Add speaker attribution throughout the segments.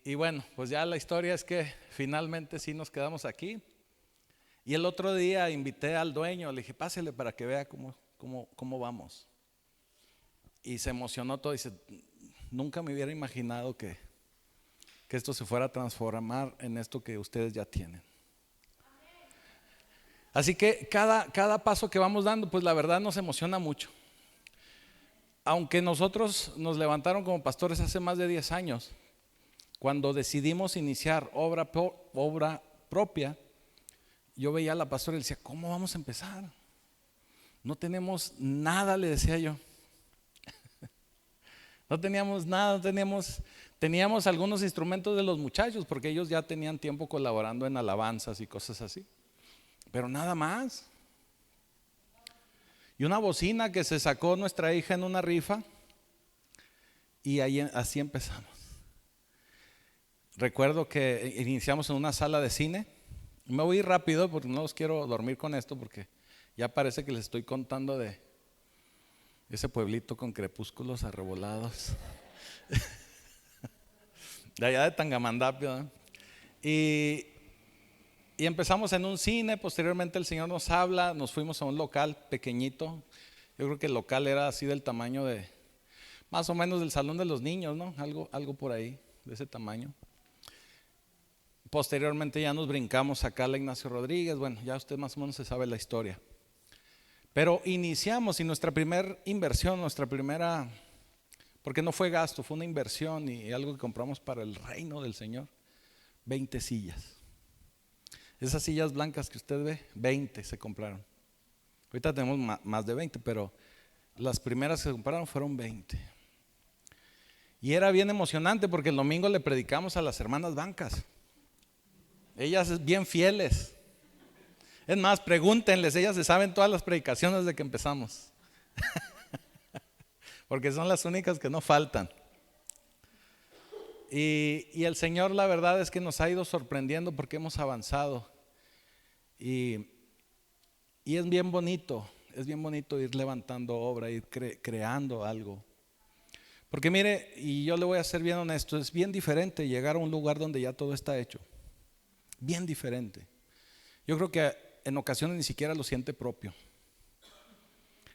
Speaker 1: Y bueno, pues ya la historia es que finalmente sí nos quedamos aquí. Y el otro día invité al dueño, le dije, pásele para que vea cómo vamos. Y se emocionó todo, dice, nunca me hubiera imaginado que esto se fuera a transformar en esto que ustedes ya tienen. Así que cada paso que vamos dando, pues la verdad nos emociona mucho. Aunque nosotros nos levantaron como pastores hace más de 10 años, cuando decidimos iniciar obra propia, yo veía a la pastora y le decía, ¿cómo vamos a empezar? No tenemos nada, le decía yo. No teníamos nada, teníamos algunos instrumentos de los muchachos, porque ellos ya tenían tiempo colaborando en alabanzas y cosas así, pero nada más. Y una bocina que se sacó nuestra hija en una rifa, y así empezamos. Recuerdo que iniciamos en una sala de cine. Me voy a ir rápido porque no los quiero dormir con esto, porque ya parece que les estoy contando de ese pueblito con crepúsculos arrebolados de allá de Tangamandapio, ¿no? Y empezamos en un cine. Posteriormente el Señor nos habla, nos fuimos a un local pequeñito. Yo creo que el local era así del tamaño de, más o menos del salón de los niños, ¿no? Algo por ahí, de ese tamaño. Posteriormente ya nos brincamos acá a la Ignacio Rodríguez. Bueno, ya usted más o menos se sabe la historia. Pero iniciamos, y nuestra primera inversión, porque no fue gasto, fue una inversión y algo que compramos para el reino del Señor, 20 sillas. Esas sillas blancas que usted ve, 20 se compraron. Ahorita tenemos más de 20, pero las primeras que se compraron fueron 20. Y era bien emocionante porque el domingo le predicamos a las hermanas bancas. Ellas bien fieles. Es más, pregúntenles, ellas se saben todas las predicaciones desde que empezamos. Porque son las únicas que no faltan. Y el Señor, la verdad es que nos ha ido sorprendiendo porque hemos avanzado. Y es bien bonito ir levantando obra, ir creando algo. Porque mire, y yo le voy a ser bien honesto, es bien diferente llegar a un lugar donde ya todo está hecho. Bien diferente. Yo creo que en ocasiones ni siquiera lo siente propio.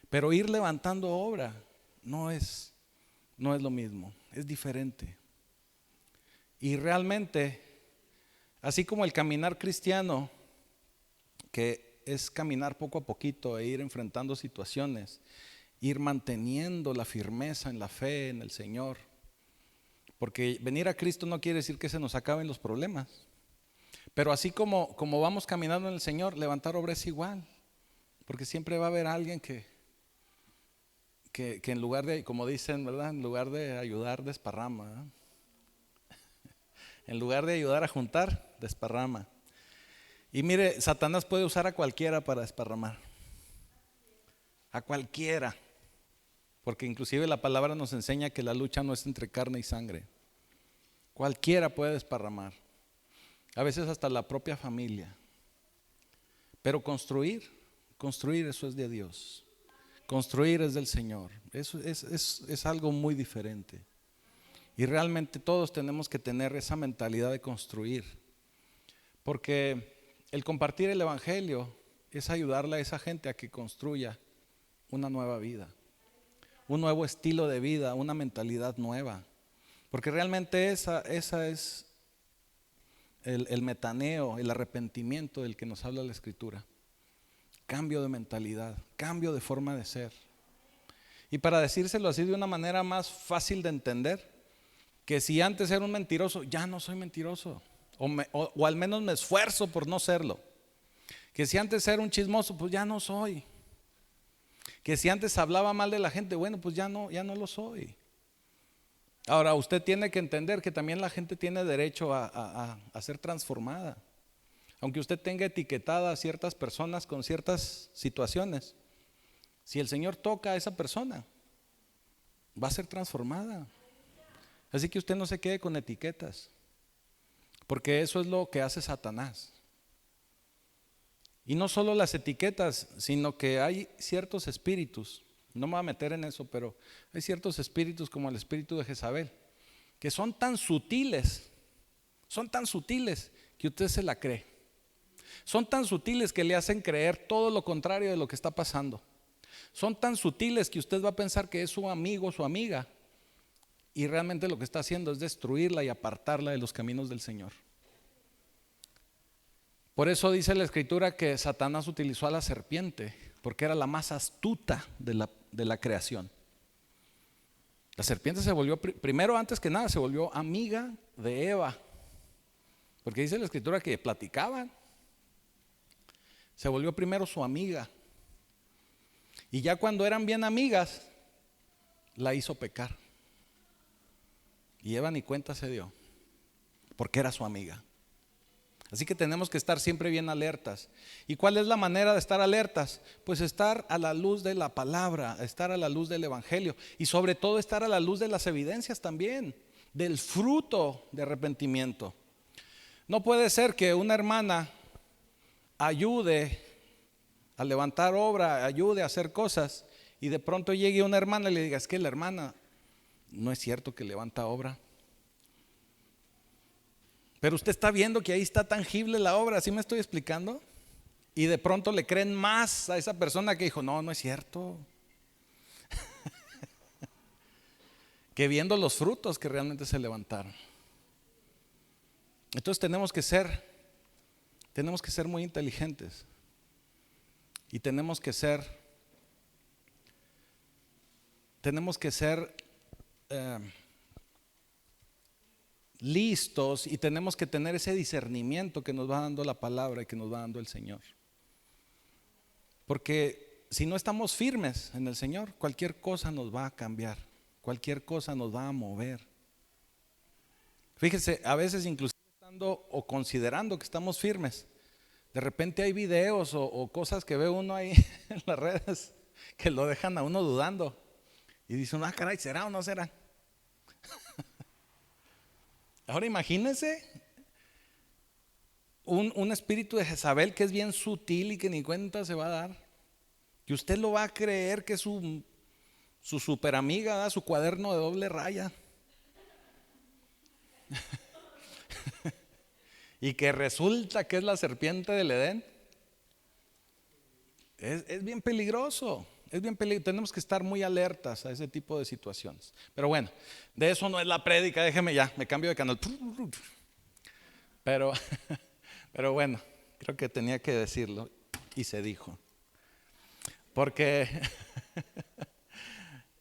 Speaker 1: Pero ir levantando obra no es lo mismo, es diferente. Y realmente, así como el caminar cristiano, que es caminar poco a poquito e ir enfrentando situaciones, ir manteniendo la firmeza en la fe en el Señor. Porque venir a Cristo no quiere decir que se nos acaben los problemas. Pero así como vamos caminando en el Señor, levantar obra es igual. Porque siempre va a haber alguien que en lugar de, como dicen, ¿verdad? En lugar de ayudar, desparrama, ¿verdad? En lugar de ayudar a juntar, desparrama. Y mire, Satanás puede usar a cualquiera para desparramar. A cualquiera. Porque inclusive la palabra nos enseña que la lucha no es entre carne y sangre. Cualquiera puede desparramar. A veces hasta la propia familia. Pero construir eso es de Dios. Construir es del Señor. Eso es algo muy diferente. Y realmente todos tenemos que tener esa mentalidad de construir. Porque el compartir el evangelio es ayudarle a esa gente a que construya una nueva vida, un nuevo estilo de vida, una mentalidad nueva. Porque realmente esa es el metaneo, el arrepentimiento del que nos habla la Escritura. Cambio de mentalidad, cambio de forma de ser. Y para decírselo así de una manera más fácil de entender, que si antes era un mentiroso, ya no soy mentiroso. O al menos me esfuerzo por no serlo. Que si antes era un chismoso, pues ya no soy. Que si antes hablaba mal de la gente, bueno, pues ya no lo soy. Ahora, usted tiene que entender que también la gente tiene derecho a ser transformada. Aunque usted tenga etiquetada a ciertas personas con ciertas situaciones, si el Señor toca a esa persona, va a ser transformada. Así que usted no se quede con etiquetas, porque eso es lo que hace Satanás. Y no solo las etiquetas, sino que hay ciertos espíritus, no me voy a meter en eso, pero hay ciertos espíritus como el espíritu de Jezabel, que son tan sutiles Son tan sutiles que usted se la cree. Son tan sutiles que le hacen creer todo lo contrario de lo que está pasando. Son tan sutiles que usted va a pensar que es su amigo o su amiga, y realmente lo que está haciendo es destruirla y apartarla de los caminos del Señor. Por eso dice la Escritura que Satanás utilizó a la serpiente, porque era la más astuta de la creación. La serpiente se volvió, primero, antes que nada, se volvió amiga de Eva, porque dice la Escritura que platicaban. Se volvió primero su amiga, y ya cuando eran bien amigas, la hizo pecar. Y Eva ni cuenta se dio, porque era su amiga. Así que tenemos que estar siempre bien alertas. ¿Y cuál es la manera de estar alertas? Pues estar a la luz de la palabra, estar a la luz del evangelio, y sobre todo estar a la luz de las evidencias también, del fruto de arrepentimiento. No puede ser que una hermana ayude a levantar obra, ayude a hacer cosas, y de pronto llegue una hermana y le diga: es que la hermana no es cierto que levanta obra, pero usted está viendo que ahí está tangible la obra. ¿Sí me estoy explicando? Y de pronto le creen más a esa persona que dijo: no, no es cierto, que viendo los frutos que realmente se levantaron. Entonces tenemos que ser muy inteligentes, y tenemos que ser listos, y tenemos que tener ese discernimiento que nos va dando la palabra y que nos va dando el Señor. Porque si no estamos firmes en el Señor, cualquier cosa nos va a cambiar, cualquier cosa nos va a mover. Fíjese, a veces inclusive estando o considerando que estamos firmes, de repente hay videos o cosas que ve uno ahí en las redes que lo dejan a uno dudando, y dice uno: caray, ¿será o no será? Ahora imagínense un espíritu de Jezabel que es bien sutil y que ni cuenta se va a dar, que usted lo va a creer que es su super amiga, su cuaderno de doble raya, y que resulta que es la serpiente del Edén. Es bien peligroso. Tenemos que estar muy alertas a ese tipo de situaciones. Pero bueno, de eso no es la prédica. Déjeme ya, me cambio de canal. Pero bueno, creo que tenía que decirlo, y se dijo. Porque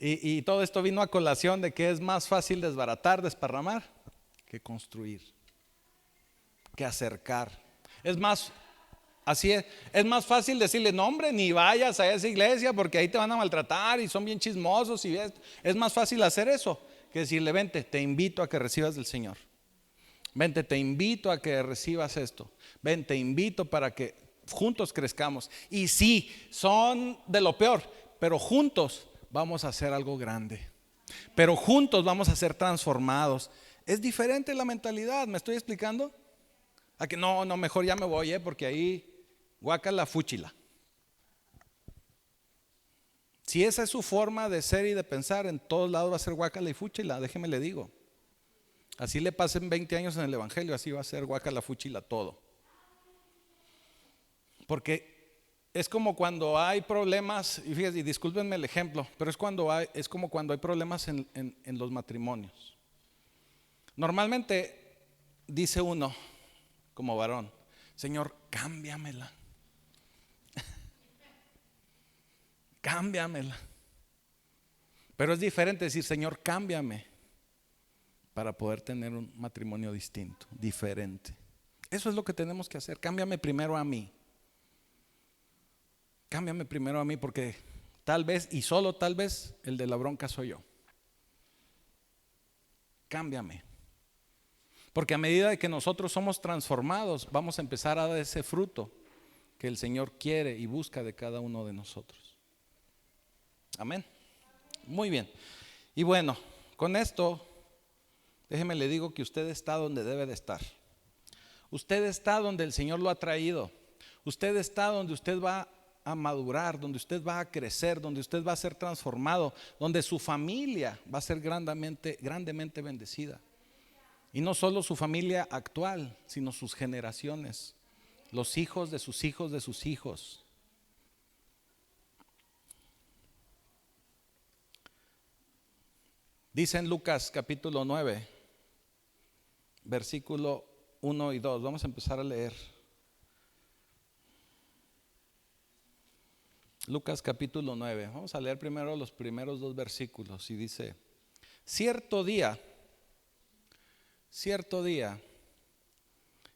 Speaker 1: y todo esto vino a colación de que es más fácil desbaratar, desparramar, que construir, que acercar. Así es más fácil decirle: no, hombre, ni vayas a esa iglesia porque ahí te van a maltratar y son bien chismosos. Y es más fácil hacer eso que decirle: vente, te invito a que recibas del Señor. Vente, te invito a que recibas esto. Ven, te invito para que juntos crezcamos. Y sí, son de lo peor, pero juntos vamos a hacer algo grande. Pero juntos vamos a ser transformados. Es diferente la mentalidad, ¿me estoy explicando? A que no, mejor ya me voy, porque ahí guácala, fúchila. Si esa es su forma de ser y de pensar, en todos lados va a ser guácala y fúchila, déjeme le digo. Así le pasen 20 años en el evangelio, así va a ser guácala, fúchila todo. Porque es como cuando hay problemas, y fíjense, y discúlpenme el ejemplo, pero es como cuando hay problemas en los matrimonios. Normalmente dice uno como varón: Señor, cámbiamela. Cámbiamela. Pero es diferente decir: Señor, cámbiame, para poder tener un matrimonio distinto, diferente. Eso es lo que tenemos que hacer. Cámbiame primero a mí. Cámbiame primero a mí, porque tal vez, y solo tal vez, el de la bronca soy yo. Cámbiame. Porque a medida de que nosotros somos transformados, vamos a empezar a dar ese fruto que el Señor quiere y busca de cada uno de nosotros. Amén. Muy bien. Y bueno, con esto, déjeme le digo que usted está donde debe de estar. Usted está donde el Señor lo ha traído. Usted está donde usted va a madurar, donde usted va a crecer, donde usted va a ser transformado, donde su familia va a ser grandemente bendecida. Y no solo su familia actual, sino sus generaciones, los hijos de sus hijos de sus hijos. Dice en Lucas capítulo 9, versículo 1 y 2. Vamos a empezar a leer. Lucas capítulo 9. Vamos a leer primero los primeros dos versículos. Y dice: cierto día,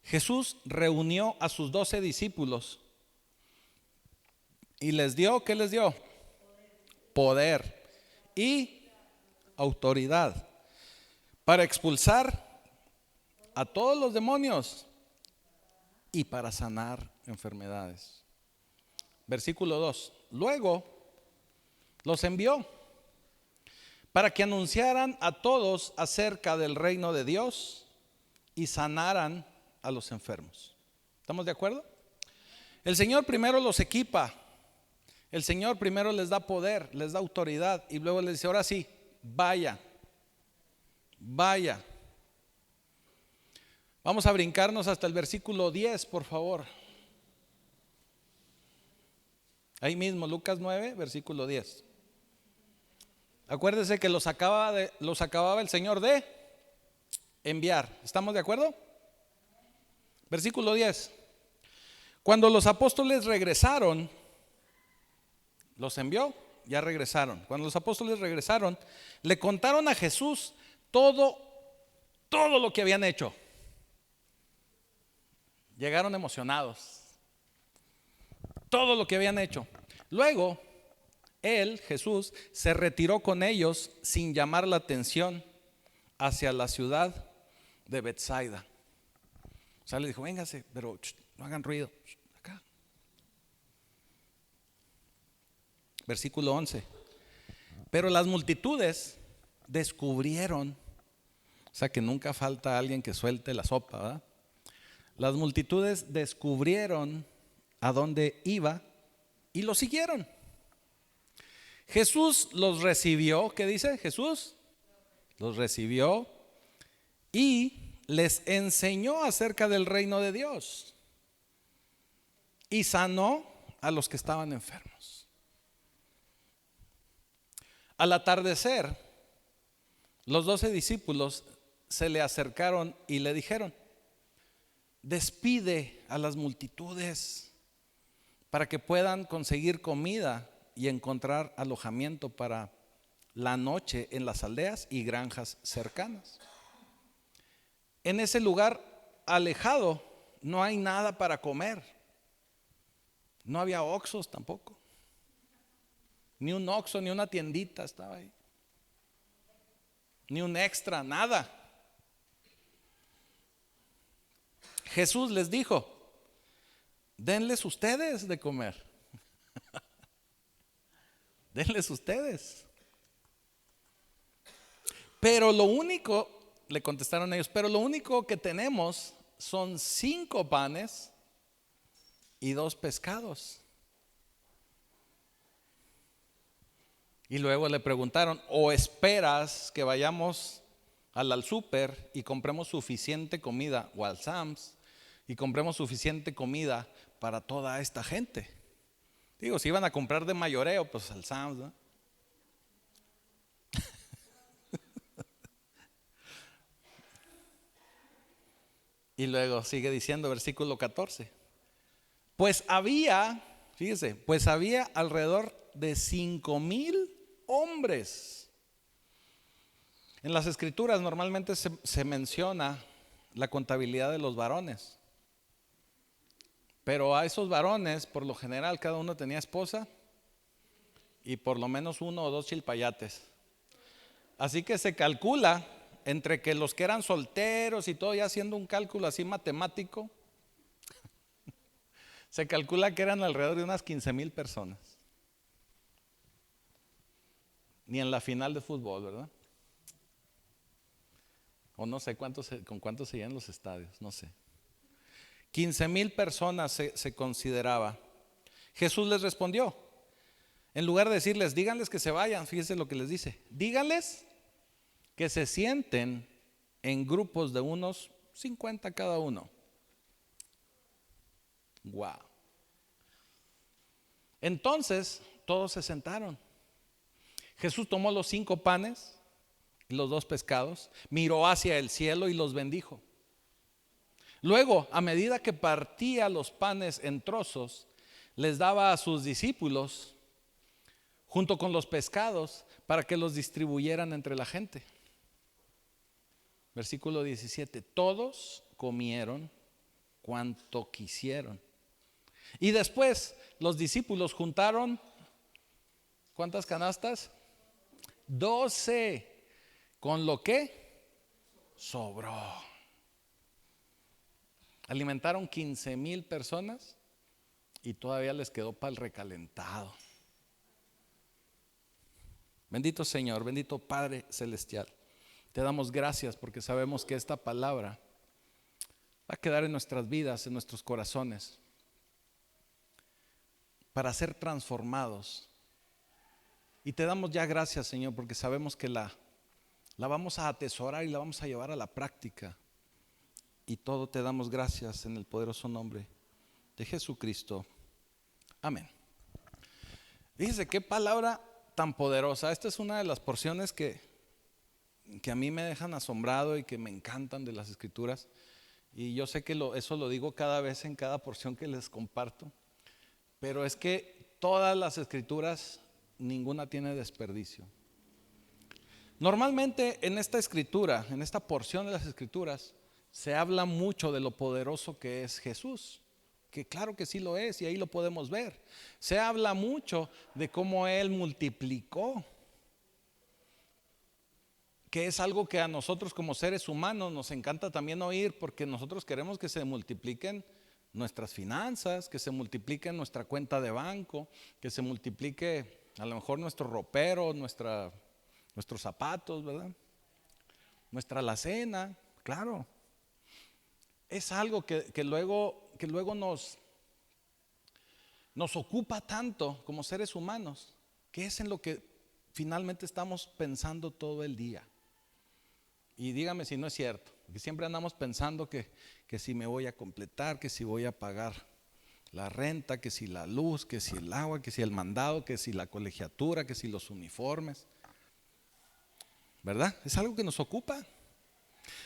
Speaker 1: Jesús reunió a sus 12 discípulos y les dio, ¿qué les dio? Poder y autoridad para expulsar a todos los demonios y para sanar enfermedades. Versículo 2. Luego los envió para que anunciaran a todos acerca del reino de Dios y sanaran a los enfermos. ¿Estamos de acuerdo? El Señor primero los equipa. El Señor primero les da poder, les da autoridad y luego les dice: ahora sí, vaya. Vamos a brincarnos hasta el versículo 10, por favor. Ahí mismo, Lucas 9, versículo 10. Acuérdese que los acababa el Señor de enviar. ¿Estamos de acuerdo? Versículo 10. Cuando los apóstoles regresaron, los envió, ya regresaron. Cuando los apóstoles regresaron, le contaron a Jesús todo lo que habían hecho. Llegaron emocionados. Todo lo que habían hecho. Luego, Jesús, se retiró con ellos sin llamar la atención hacia la ciudad de Betsaida. O sea, le dijo: véngase, pero no hagan ruido. Acá. Versículo 11. Pero las multitudes descubrieron, o sea que nunca falta alguien que suelte la sopa, ¿verdad? Las multitudes descubrieron a dónde iba y lo siguieron. Jesús los recibió. ¿Qué dice? Jesús los recibió y les enseñó acerca del reino de Dios y sanó a los que estaban enfermos. Al atardecer, los 12 discípulos se le acercaron y le dijeron: despide a las multitudes para que puedan conseguir comida y encontrar alojamiento para la noche en las aldeas y granjas cercanas. En ese lugar alejado no hay nada para comer. No había Oxxos tampoco. Ni un Oxxo, ni una tiendita estaba ahí. Ni un extra, nada. Jesús les dijo: denles ustedes de comer. Denles ustedes. Pero lo único, le contestaron ellos, pero lo único que tenemos son 5 panes y 2 pescados. Y luego le preguntaron: ¿o esperas que vayamos al súper y compremos suficiente comida, o al Sam's, y compremos suficiente comida para toda esta gente? Digo, si iban a comprar de mayoreo, pues al Sam's, ¿no? Y luego sigue diciendo, versículo 14. Pues había alrededor de 5,000 hombres. En las escrituras normalmente se menciona la contabilidad de los varones. Pero a esos varones, por lo general, cada uno tenía esposa y por lo menos 1 o 2 chilpayates. Así que se calcula entre que los que eran solteros y todo, ya haciendo un cálculo así matemático, se calcula que eran alrededor de unas 15,000 personas. Ni en la final de fútbol, ¿verdad? O no sé con cuántos se llenan los estadios, no sé. 15,000 personas se consideraba. Jesús les respondió, en lugar de decirles: díganles que se vayan, fíjense lo que les dice: díganles que se sienten en grupos de unos 50 cada uno. Wow. Entonces todos se sentaron. Jesús tomó los 5 panes y los 2 pescados, miró hacia el cielo y los bendijo. Luego, a medida que partía los panes en trozos, les daba a sus discípulos junto con los pescados para que los distribuyeran entre la gente. Versículo 17, todos comieron cuanto quisieron. Y después los discípulos juntaron, ¿cuántas canastas? 12, con lo que sobró. Alimentaron 15,000 personas y todavía les quedó para el recalentado. Bendito Señor, bendito Padre Celestial. Te damos gracias porque sabemos que esta palabra va a quedar en nuestras vidas, en nuestros corazones, para ser transformados. Y te damos ya gracias, Señor, porque sabemos que la vamos a atesorar y la vamos a llevar a la práctica. Y todo te damos gracias en el poderoso nombre de Jesucristo. Amén. Fíjese qué palabra tan poderosa. Esta es una de las porciones que a mí me dejan asombrado y que me encantan de las Escrituras. Y yo sé que eso lo digo cada vez en cada porción que les comparto. Pero es que todas las Escrituras, ninguna tiene desperdicio. Normalmente en esta Escritura, en esta porción de las Escrituras, se habla mucho de lo poderoso que es Jesús, que claro que sí lo es y ahí lo podemos ver. Se habla mucho de cómo Él multiplicó, que es algo que a nosotros como seres humanos nos encanta también oír, porque nosotros queremos que se multipliquen nuestras finanzas, que se multiplique nuestra cuenta de banco, que se multiplique a lo mejor nuestro ropero, nuestros zapatos, ¿verdad? Nuestra alacena, claro. Es algo que luego nos ocupa tanto como seres humanos, que es en lo que finalmente estamos pensando todo el día. Y dígame si no es cierto, que siempre andamos pensando que si me voy a completar, que si voy a pagar la renta, que si la luz, que si el agua, que si el mandado, que si la colegiatura, que si los uniformes, ¿verdad? Es algo que nos ocupa.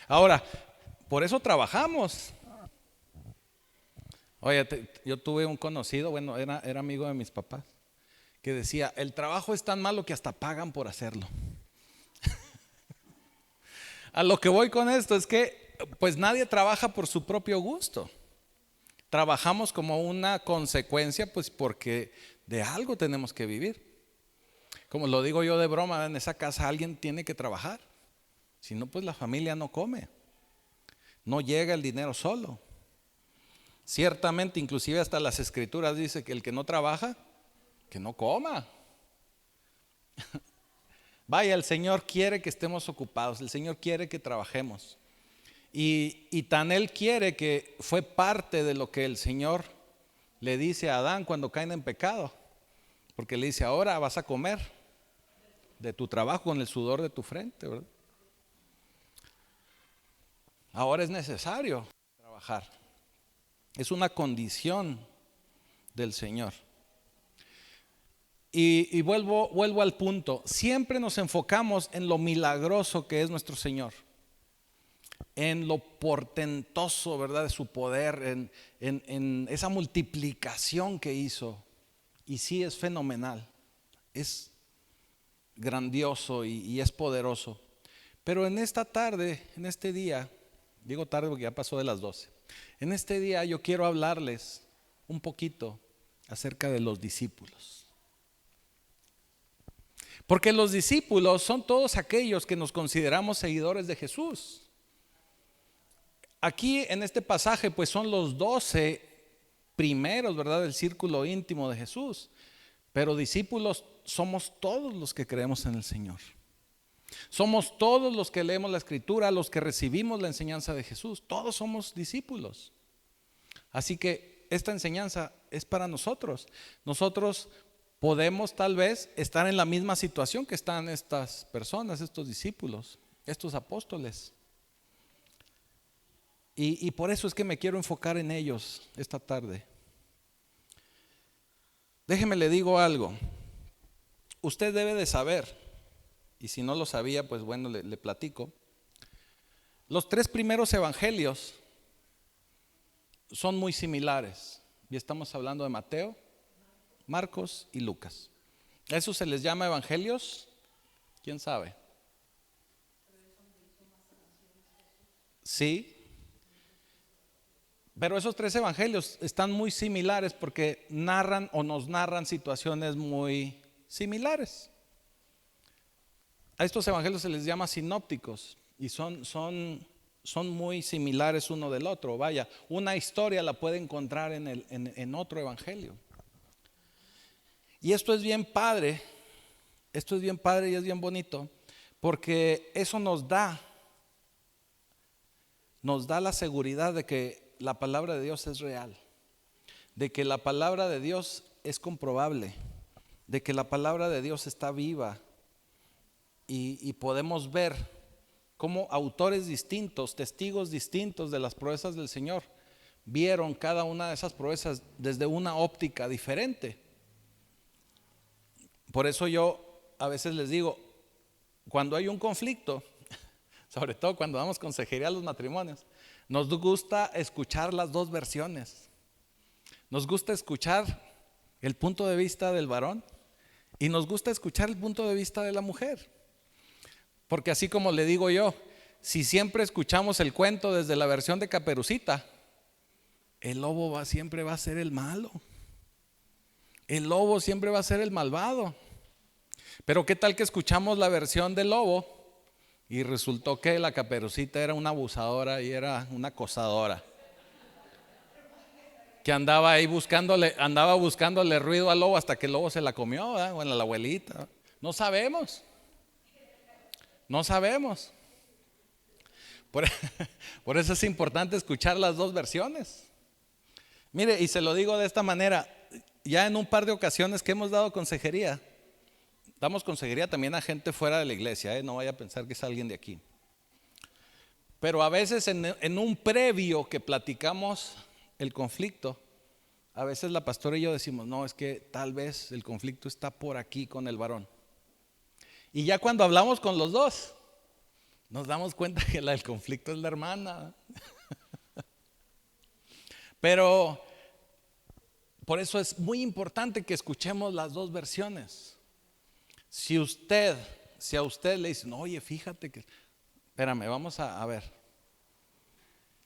Speaker 1: Ahora, por eso trabajamos. Oye, yo tuve un conocido, bueno, era amigo de mis papás, que decía, el trabajo es tan malo que hasta pagan por hacerlo. A lo que voy con esto es que pues nadie trabaja por su propio gusto. Trabajamos como una consecuencia, pues porque de algo tenemos que vivir. Como lo digo yo de broma, en esa casa alguien tiene que trabajar. Si no, pues la familia no come. No llega el dinero solo. Ciertamente, inclusive hasta las Escrituras dice que el que no trabaja, que no coma. Vaya, el Señor quiere que estemos ocupados, el Señor quiere que trabajemos. Y tan Él quiere que fue parte de lo que el Señor le dice a Adán cuando caen en pecado. Porque le dice, ahora vas a comer de tu trabajo con el sudor de tu frente, ¿verdad? Ahora es necesario trabajar. Es una condición del Señor. Y vuelvo al punto. Siempre nos enfocamos en lo milagroso que es nuestro Señor, en lo portentoso, ¿verdad?, de su poder, en esa multiplicación que hizo. Y sí, es fenomenal, es grandioso y es poderoso. Pero en esta tarde, en este día, digo tarde porque ya pasó de las 12, en este día yo quiero hablarles un poquito acerca de los discípulos. Porque los discípulos son todos aquellos que nos consideramos seguidores de Jesús. Aquí en este pasaje pues son los 12 primeros, ¿verdad?, del círculo íntimo de Jesús. Pero discípulos somos todos los que creemos en el Señor. Somos todos los que leemos la Escritura, los que recibimos la enseñanza de Jesús. Todos somos discípulos. Así que esta enseñanza es para nosotros. Nosotros podemos tal vez estar en la misma situación que están estas personas, estos discípulos, estos apóstoles. Y por eso es que me quiero enfocar en ellos esta tarde. Déjeme le digo algo. Usted debe de saber, y si no lo sabía, pues bueno, le platico. Los 3 primeros evangelios son muy similares. Y estamos hablando de Mateo, Marcos y Lucas. ¿A eso se les llama evangelios? ¿Quién sabe? Sí. Pero esos 3 evangelios están muy similares porque narran o nos narran situaciones muy similares. A estos evangelios se les llama sinópticos y son muy similares uno del otro. Vaya, una historia la puede encontrar en otro evangelio. Y esto es bien padre y es bien bonito porque eso nos da la seguridad de que la palabra de Dios es real, de que la palabra de Dios es comprobable, de que la palabra de Dios está viva y podemos ver cómo autores distintos, testigos distintos de las proezas del Señor, vieron cada una de esas proezas desde una óptica diferente. Por eso yo a veces les digo, cuando hay un conflicto, sobre todo cuando damos consejería a los matrimonios, nos gusta escuchar las 2 versiones. Nos gusta escuchar el punto de vista del varón y nos gusta escuchar el punto de vista de la mujer. Porque así como le digo yo, si siempre escuchamos el cuento desde la versión de Caperucita, el lobo siempre va a ser el malo. El lobo siempre va a ser el malvado. Pero ¿qué tal que escuchamos la versión del lobo y resultó que la Caperucita era una abusadora y era una acosadora? Que andaba ahí buscándole ruido al lobo hasta que el lobo se la comió, ¿verdad? Bueno, la abuelita. No sabemos. Por eso es importante escuchar las 2 versiones. Mire, y se lo digo de esta manera, ya en un par de ocasiones que hemos dado consejería, damos consejería también a gente fuera de la iglesia, no vaya a pensar que es alguien de aquí. Pero a veces en un previo que platicamos el conflicto, a veces la pastora y yo decimos, no, es que tal vez el conflicto está por aquí con el varón. Y ya cuando hablamos con los 2, nos damos cuenta que la del conflicto es la hermana. Pero por eso es muy importante que escuchemos las 2 versiones. Si a usted le dicen, oye, fíjate que, espérame, vamos a ver.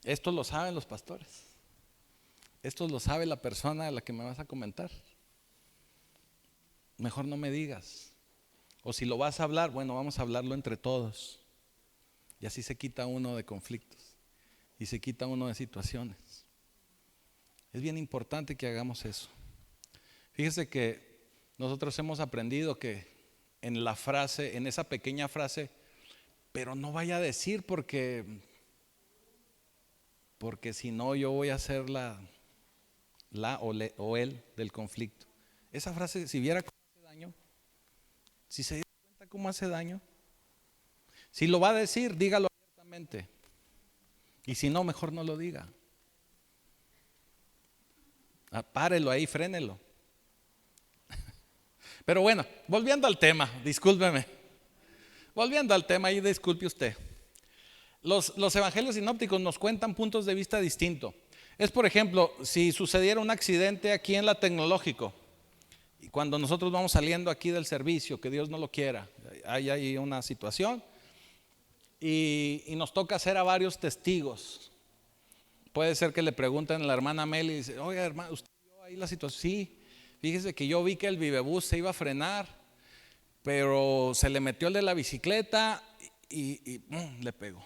Speaker 1: Esto lo saben los pastores. Esto lo sabe la persona de la que me vas a comentar. Mejor no me digas. O si lo vas a hablar, bueno, vamos a hablarlo entre todos. Y así se quita uno de conflictos y se quita uno de situaciones. Es bien importante que hagamos eso. Fíjese que nosotros hemos aprendido que en esa pequeña frase, pero no vaya a decir porque si no yo voy a ser la o él del conflicto. Esa frase, si viera cómo hace daño, si se diera cuenta cómo hace daño, si lo va a decir, dígalo abiertamente. Y si no, mejor no lo diga. Párelo ahí, frénelo. Pero bueno, volviendo al tema, discúlpeme. Volviendo al tema y disculpe usted. Los evangelios sinópticos nos cuentan puntos de vista distintos. Es, por ejemplo, si sucediera un accidente aquí en la Tecnológico, y cuando nosotros vamos saliendo aquí del servicio, que Dios no lo quiera, hay ahí una situación, y nos toca hacer a varios testigos. Puede ser que le pregunten a la hermana Meli y dice, oye hermana, ¿usted vio ahí la situación? Sí, fíjese que yo vi que el Vivebús se iba a frenar, pero se le metió el de la bicicleta y le pegó.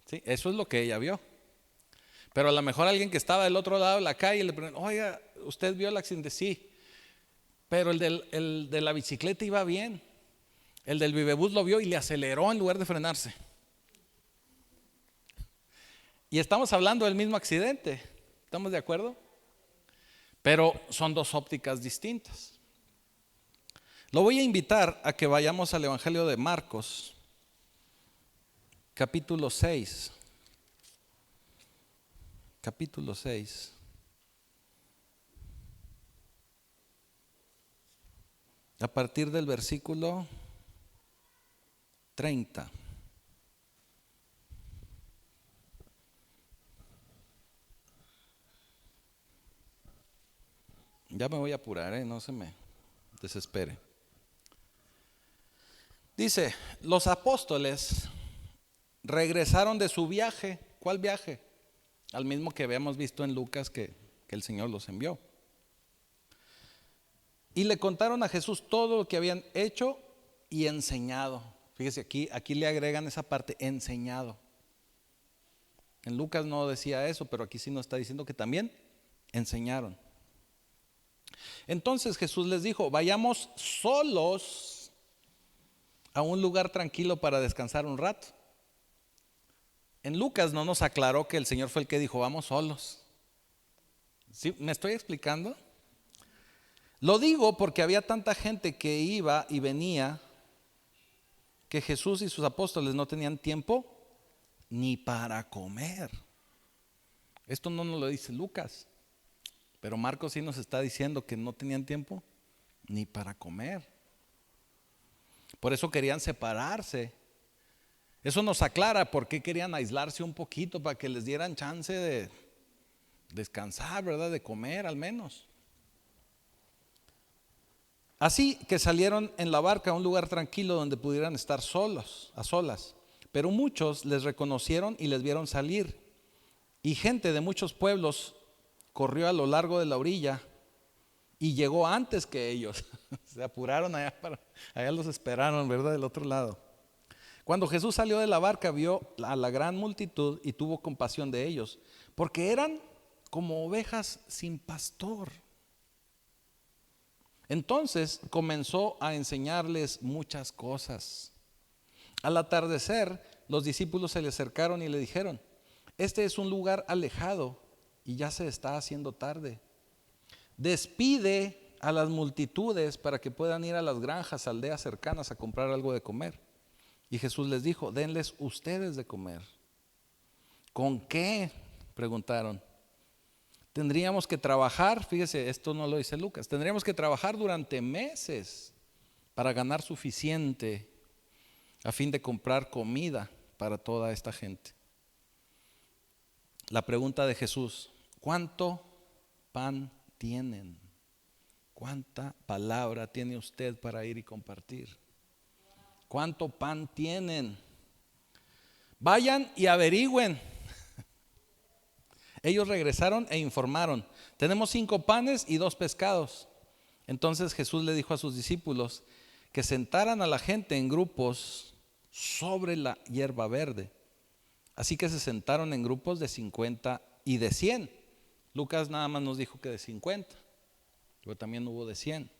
Speaker 1: Sí, eso es lo que ella vio. Pero a lo mejor alguien que estaba del otro lado de la calle le preguntó, oiga, ¿usted vio el accidente? Sí, pero el de la bicicleta iba bien. El del Vivebús lo vio y le aceleró en lugar de frenarse. Y estamos hablando del mismo accidente, ¿estamos de acuerdo? Pero son 2 ópticas distintas. Lo voy a invitar a que vayamos al Evangelio de Marcos, capítulo 6. capítulo 6. A partir del versículo 30. Ya me voy a apurar, no se me desespere. Dice, los apóstoles regresaron de su viaje. ¿Cuál viaje? Al mismo que habíamos visto en Lucas que el Señor los envió. Y le contaron a Jesús todo lo que habían hecho y enseñado. Fíjese, aquí le agregan esa parte, enseñado. En Lucas no decía eso, pero aquí sí nos está diciendo que también enseñaron. Entonces Jesús les dijo, vayamos solos a un lugar tranquilo para descansar un rato. En Lucas no nos aclaró que el Señor fue el que dijo, vamos solos. ¿Sí? ¿Me estoy explicando? Lo digo porque había tanta gente que iba y venía que Jesús y sus apóstoles no tenían tiempo ni para comer. Esto no nos lo dice Lucas, pero Marcos sí nos está diciendo que no tenían tiempo ni para comer. Por eso querían separarse. Eso nos aclara por qué querían aislarse un poquito, para que les dieran chance de descansar, ¿verdad? De comer al menos. Así que salieron en la barca a un lugar tranquilo donde pudieran estar solos, a solas. Pero muchos les reconocieron y les vieron salir. Y gente de muchos pueblos corrió a lo largo de la orilla y llegó antes que ellos. Se apuraron allá los esperaron, ¿verdad? Del otro lado. Cuando Jesús salió de la barca, vio a la gran multitud y tuvo compasión de ellos, porque eran como ovejas sin pastor. Entonces comenzó a enseñarles muchas cosas. Al atardecer, los discípulos se le acercaron y le dijeron, este es un lugar alejado y ya se está haciendo tarde. Despide a las multitudes para que puedan ir a las granjas, aldeas cercanas a comprar algo de comer. Y Jesús les dijo, denles ustedes de comer. ¿Con qué? Preguntaron. Tendríamos que trabajar, fíjese, esto no lo dice Lucas, tendríamos que trabajar durante meses para ganar suficiente a fin de comprar comida para toda esta gente. La pregunta de Jesús, ¿cuánto pan tienen? ¿Cuánta palabra tiene usted para ir y compartir? ¿Cuánto pan tienen? Vayan y averigüen. Ellos regresaron e informaron, tenemos 5 panes y 2 pescados. Entonces Jesús le dijo a sus discípulos que sentaran a la gente en grupos sobre la hierba verde. Así que se sentaron en grupos de 50 y de 100. Lucas nada más nos dijo que de 50, pero también hubo de 100.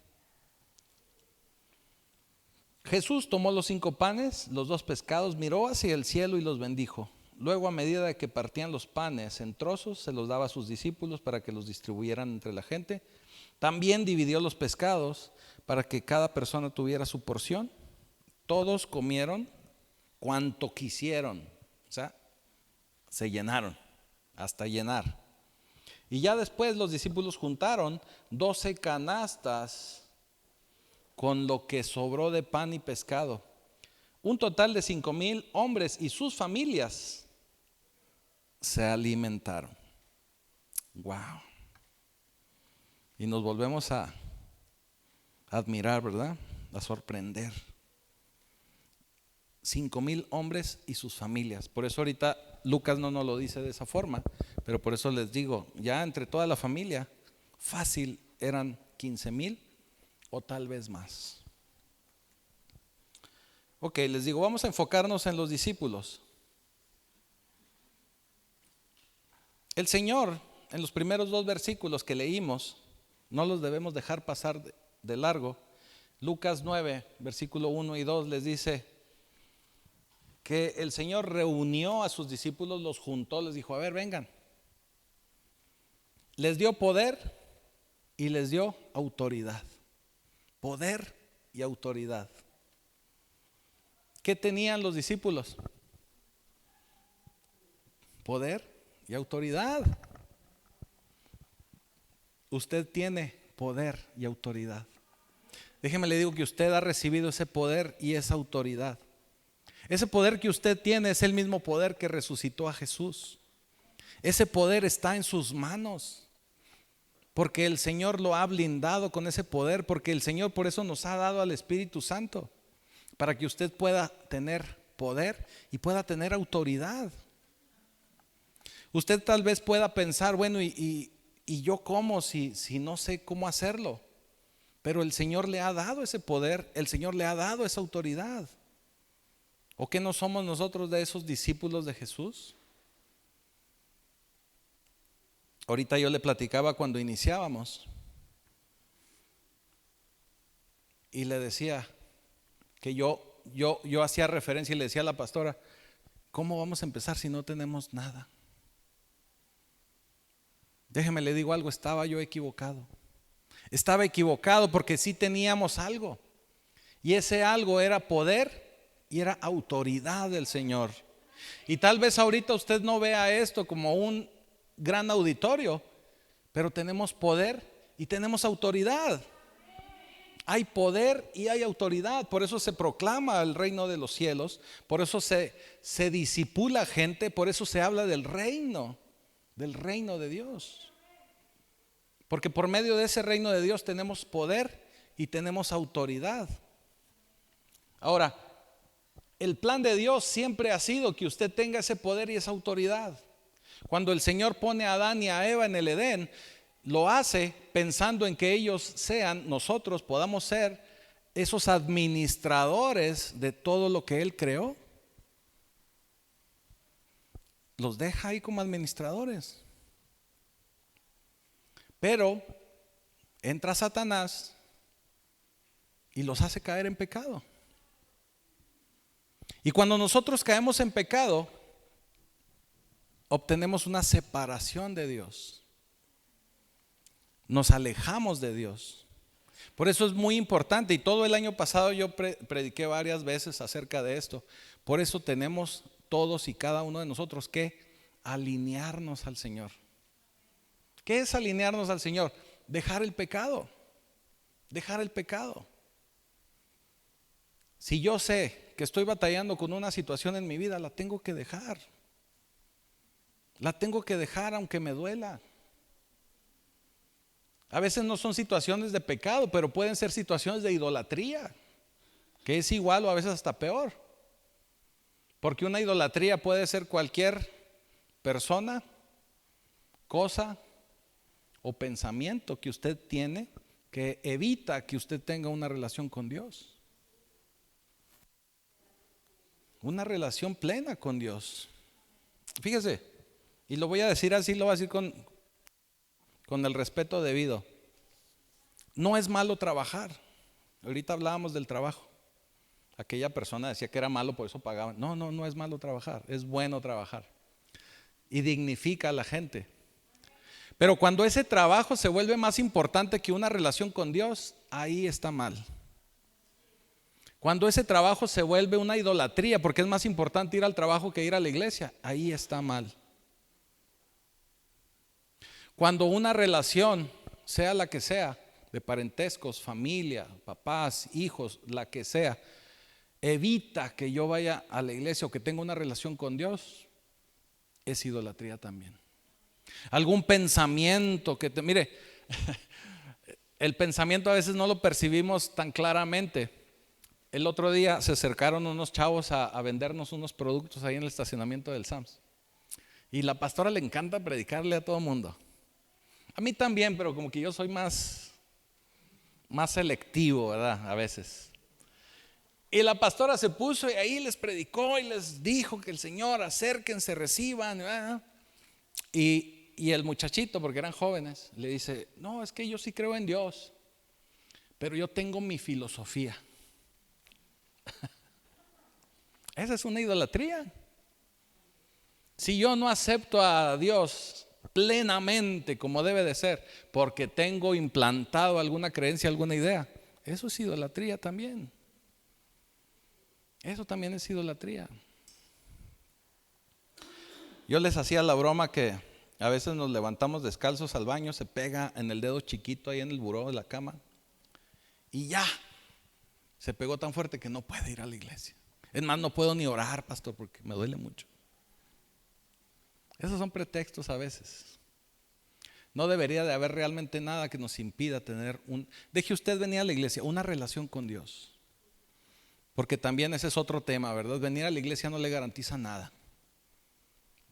Speaker 1: Jesús tomó los 5 panes, los 2 pescados, miró hacia el cielo y los bendijo. Luego, a medida que partían los panes en trozos, se los daba a sus discípulos para que los distribuyeran entre la gente. También dividió los pescados para que cada persona tuviera su porción. Todos comieron cuanto quisieron, o sea, se llenaron hasta llenar. Y ya después los discípulos juntaron 12 canastas con lo que sobró de pan y pescado. Un total de 5,000 hombres y sus familias se alimentaron. Wow. Y nos volvemos a admirar, ¿verdad? A sorprender. 5,000 hombres y sus familias. Por eso ahorita Lucas no nos lo dice de esa forma, pero por eso les digo, ya entre toda la familia, fácil eran 15,000 o tal vez más. Ok, les digo, vamos a enfocarnos en los discípulos. El Señor, en los primeros 2 versículos que leímos, no los debemos dejar pasar de largo. Lucas 9, versículo 1 y 2 les dice que el Señor reunió a sus discípulos, los juntó, les dijo, a ver, vengan. Les dio poder y les dio autoridad. Poder y autoridad. ¿Qué tenían los discípulos? Poder y autoridad. usted tiene poder y autoridad. Déjeme le digo que usted ha recibido ese poder y esa autoridad. Ese poder que usted tiene es el mismo poder que resucitó a Jesús. Ese poder está en sus manos, porque el Señor lo ha blindado con ese poder, porque el Señor por eso nos ha dado al Espíritu Santo, para que usted pueda tener poder y pueda tener autoridad. Usted tal vez pueda pensar, bueno, ¿y yo cómo si no sé cómo hacerlo? Pero el Señor le ha dado ese poder, el Señor le ha dado esa autoridad. ¿O qué no somos nosotros de esos discípulos de Jesús? Ahorita yo le platicaba cuando iniciábamos y le decía que yo hacía referencia y le decía a la pastora, ¿cómo vamos a empezar si no tenemos nada? Déjeme le digo algo, estaba yo equivocado. Estaba equivocado porque sí teníamos algo. Y ese algo era poder y era autoridad del Señor. Y tal vez ahorita usted no vea esto como un gran auditorio, pero tenemos poder y tenemos autoridad. Hay poder y hay autoridad. Por eso se proclama el reino de los cielos. Por eso se disipula gente. Por eso se habla del reino de Dios. Porque por medio de ese reino de Dios tenemos poder y tenemos autoridad. Ahora, el plan de Dios siempre ha sido que usted tenga ese poder y esa autoridad. Cuando el Señor pone a Adán y a Eva en el Edén, lo hace pensando en que ellos nosotros podamos ser esos administradores de todo lo que Él creó. Los deja ahí como administradores. Pero entra Satanás y los hace caer en pecado. Y cuando nosotros caemos en pecado, obtenemos una separación de Dios. Nos alejamos de Dios. Por eso es muy importante, y todo el año pasado yo prediqué varias veces acerca de esto. Por eso tenemos todos y cada uno de nosotros que alinearnos al Señor. ¿Qué es alinearnos al Señor? Dejar el pecado. Dejar el pecado. Si yo sé que estoy batallando con una situación en mi vida, la tengo que dejar. La tengo que dejar aunque me duela. A veces no son situaciones de pecado, pero pueden ser situaciones de idolatría, que es igual o a veces hasta peor. Porque una idolatría puede ser cualquier persona, cosa o pensamiento que usted tiene que evita que usted tenga una relación con Dios. Una relación plena con Dios. Fíjese, y lo voy a decir así, lo voy a decir con el respeto debido. No es malo trabajar. Ahorita hablábamos del trabajo. Aquella persona decía que era malo, por eso pagaban. No es malo trabajar, es bueno trabajar. Y dignifica a la gente. Pero cuando ese trabajo se vuelve más importante que una relación con Dios, ahí está mal. Cuando ese trabajo se vuelve una idolatría, porque es más importante ir al trabajo que ir a la iglesia, ahí está mal. Cuando una relación, sea la que sea, de parentescos, familia, papás, hijos, la que sea, evita que yo vaya a la iglesia o que tenga una relación con Dios, es idolatría también. Algún pensamiento mire, el pensamiento a veces no lo percibimos tan claramente. El otro día se acercaron unos chavos a vendernos unos productos ahí en el estacionamiento del Sams. Y la pastora le encanta predicarle a todo el mundo. A mí también, pero como que yo soy más selectivo, ¿verdad? A veces. Y la pastora se puso y ahí les predicó y les dijo que el Señor, acérquense, reciban, ¿verdad? Y el muchachito, porque eran jóvenes, le dice, no, es que yo sí creo en Dios, pero yo tengo mi filosofía. Esa es una idolatría. Si yo no acepto a Dios plenamente como debe de ser, porque tengo implantado alguna creencia, alguna idea, eso es idolatría también. Eso también es idolatría. Yo les hacía la broma que A veces nos levantamos descalzos al baño, se pega en el dedo chiquito ahí en el buró de la cama y ya, se pegó tan fuerte que no puede ir a la iglesia. Es más, no puedo ni orar, pastor, porque me duele mucho. Esos son pretextos a veces. No debería de haber realmente nada que nos impida tener deje usted venir a la iglesia, una relación con Dios. Porque también ese es otro tema, ¿verdad? Venir a la iglesia no le garantiza nada.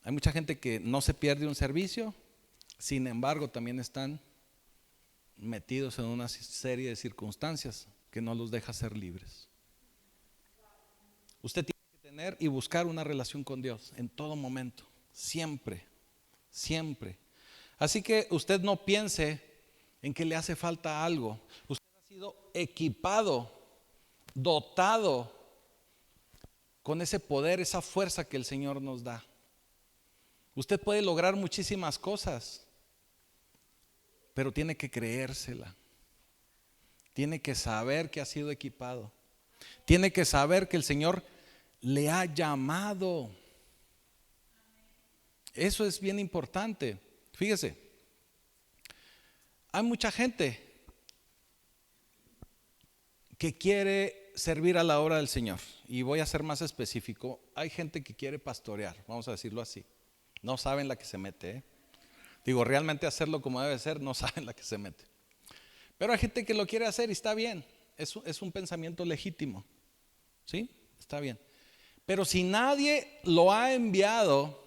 Speaker 1: Hay mucha gente que no se pierde un servicio, sin embargo también están metidos en una serie de circunstancias que no los deja ser libres. Usted tiene que tener y buscar una relación con Dios en todo momento, siempre, siempre. Así que usted no piense en que le hace falta algo. Usted ha sido equipado, dotado con ese poder, esa fuerza que el Señor nos da. Usted puede lograr muchísimas cosas, pero tiene que creérsela. Tiene que saber que ha sido equipado. Tiene que saber que el Señor le ha llamado. Eso es bien importante. Fíjese, hay mucha gente que quiere servir a la obra del Señor. Y voy a ser más específico. Hay gente que quiere pastorear, vamos a decirlo así. No saben la que se mete, ¿eh? Digo, realmente hacerlo como debe ser, no saben la que se mete. Pero hay gente que lo quiere hacer y está bien. Es un pensamiento legítimo. ¿Sí? Está bien. Pero si nadie lo ha enviado,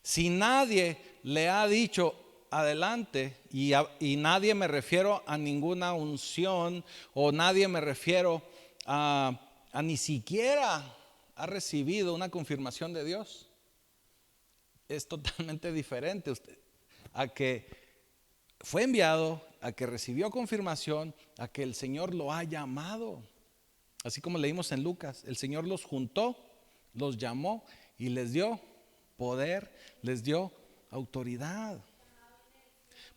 Speaker 1: si nadie le ha dicho adelante, y nadie me refiero a ninguna unción, o nadie me refiero a ni siquiera ha recibido una confirmación de Dios, es totalmente diferente a que fue enviado, a que recibió confirmación, a que el Señor lo ha llamado. Así como leímos en Lucas, el Señor los juntó, los llamó y les dio poder, les dio autoridad.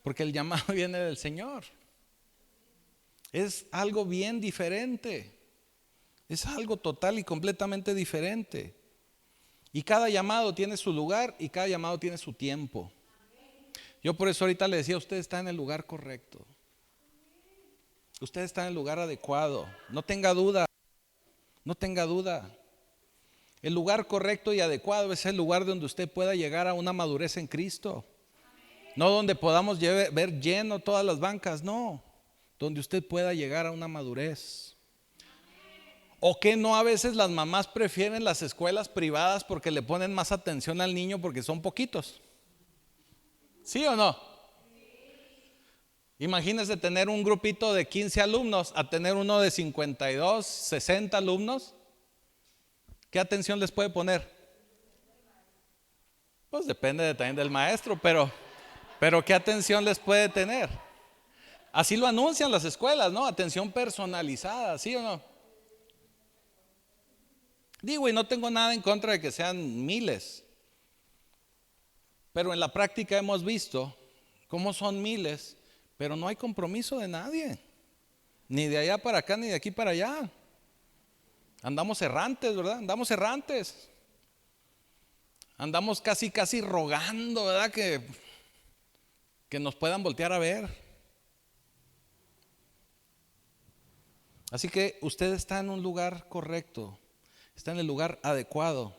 Speaker 1: Porque el llamado viene del Señor. Es algo bien diferente. Es algo total y completamente diferente. Y cada llamado tiene su lugar y cada llamado tiene su tiempo. Yo por eso ahorita le decía, usted está en el lugar correcto. Usted está en el lugar adecuado. No tenga duda. No tenga duda. El lugar correcto y adecuado es el lugar donde usted pueda llegar a una madurez en Cristo. No donde podamos ver lleno todas las bancas, no. Donde usted pueda llegar a una madurez. O que no, a veces las mamás prefieren las escuelas privadas porque le ponen más atención al niño porque son poquitos. ¿Sí o no? Imagínese tener un grupito de 15 alumnos a tener uno de 52, 60 alumnos. ¿Qué atención les puede poner? Pues depende también del maestro, pero ¿qué atención les puede tener? Así lo anuncian las escuelas, ¿no? Atención personalizada, ¿sí o no? Digo, y no tengo nada en contra de que sean miles, pero en la práctica hemos visto cómo son miles, pero no hay compromiso de nadie, ni de allá para acá, ni de aquí para allá. Andamos errantes, ¿verdad? Andamos errantes. Andamos casi rogando, ¿verdad? Que nos puedan voltear a ver. Así que usted está en un lugar correcto. Está en el lugar adecuado.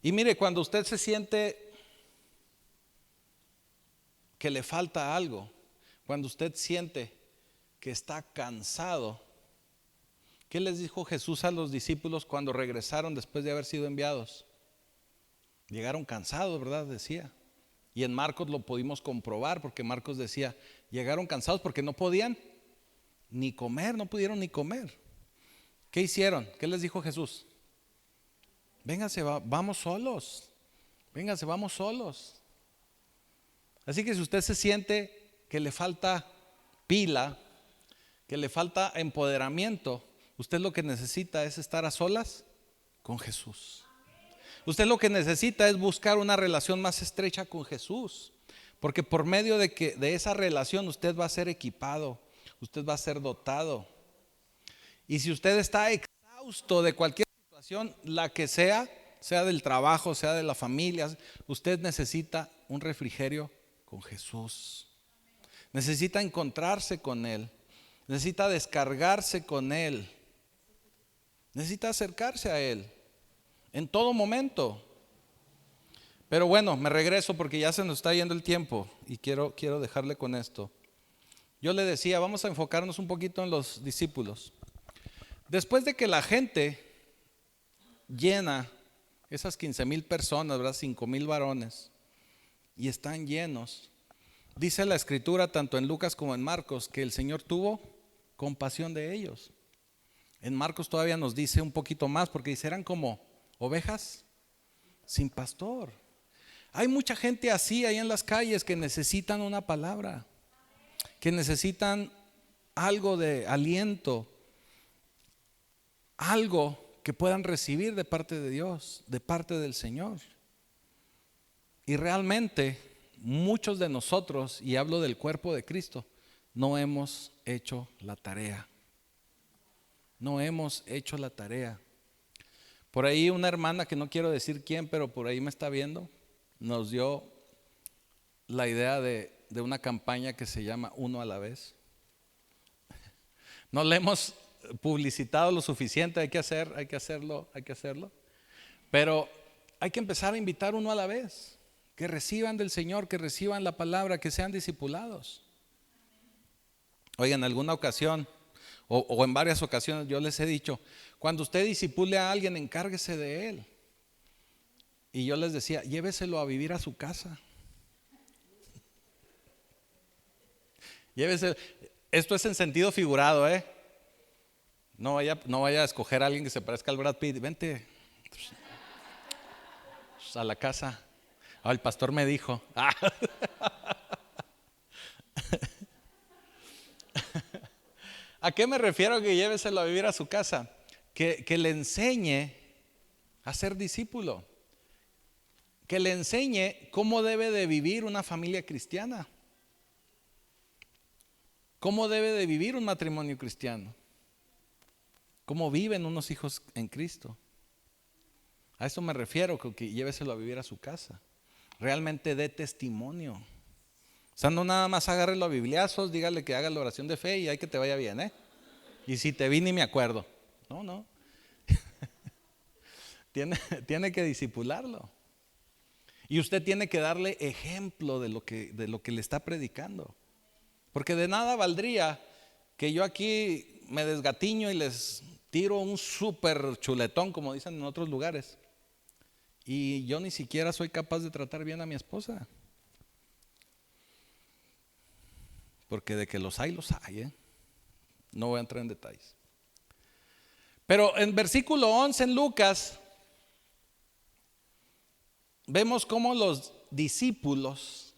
Speaker 1: Y mire, cuando usted se siente que le falta algo, cuando usted siente que está cansado, ¿qué les dijo Jesús a los discípulos cuando regresaron después de haber sido enviados? Llegaron cansados, ¿verdad? Decía. Y en Marcos lo pudimos comprobar, porque Marcos decía, llegaron cansados porque no podían ni comer, no pudieron ni comer. ¿Qué hicieron? ¿Qué les dijo Jesús? Vénganse, vamos solos. Vénganse, vamos solos. Así que si usted se siente que le falta pila, que le falta empoderamiento, usted lo que necesita es estar a solas con Jesús. Usted lo que necesita es buscar una relación más estrecha con Jesús, porque por medio de esa relación usted va a ser equipado, usted va a ser dotado. Y si usted está exhausto de cualquier situación, la que sea, sea del trabajo, sea de la familia, usted necesita un refrigerio con Jesús. Necesita encontrarse con Él. Necesita descargarse con Él. Necesita acercarse a Él en todo momento. Pero bueno, me regreso porque ya se nos está yendo el tiempo y quiero dejarle con esto. Yo le decía, vamos a enfocarnos un poquito en los discípulos. Después de que la gente llena esas 15,000 personas, ¿verdad? 5,000 varones, y están llenos, dice la escritura tanto en Lucas como en Marcos que el Señor tuvo compasión de ellos. En Marcos todavía nos dice un poquito más porque dice, eran como ovejas sin pastor. Hay mucha gente así ahí en las calles que necesitan una palabra, que necesitan algo de aliento, algo que puedan recibir de parte de Dios, de parte del Señor. Y realmente muchos de nosotros, y hablo del cuerpo de Cristo, no hemos hecho la tarea. No hemos hecho la tarea. Por ahí una hermana, que no quiero decir quién, pero por ahí me está viendo, nos dio la idea de una campaña que se llama Uno a la Vez. No le hemos publicitado lo suficiente, hay que hacerlo. Pero hay que empezar a invitar uno a la vez, que reciban del Señor, que reciban la palabra, que sean discipulados. Oigan, en alguna ocasión o en varias ocasiones yo les he dicho, cuando usted discipule a alguien, encárguese de él. Y yo les decía, lléveselo a vivir a su casa. Lléveselo. Esto es en sentido figurado, No vaya a escoger a alguien que se parezca al Brad Pitt. Vente a la casa. El pastor me dijo. ¿A qué me refiero que lléveselo a vivir a su casa? Que le enseñe a ser discípulo. Que le enseñe cómo debe de vivir una familia cristiana. Cómo debe de vivir un matrimonio cristiano. Cómo viven unos hijos en Cristo. A eso me refiero, que lléveselo a vivir a su casa. Realmente dé testimonio. O sea, no nada más agárrelo a bibliazos, dígale que haga la oración de fe y ahí que te vaya bien, Y si te vi ni me acuerdo. No. Tiene que discipularlo. Y usted tiene que darle ejemplo de lo que le está predicando. Porque de nada valdría que yo aquí me desgatiño y les tiro un súper chuletón, como dicen en otros lugares, y yo ni siquiera soy capaz de tratar bien a mi esposa. Porque de que los hay, No voy a entrar en detalles. Pero en versículo 11 en Lucas vemos cómo los discípulos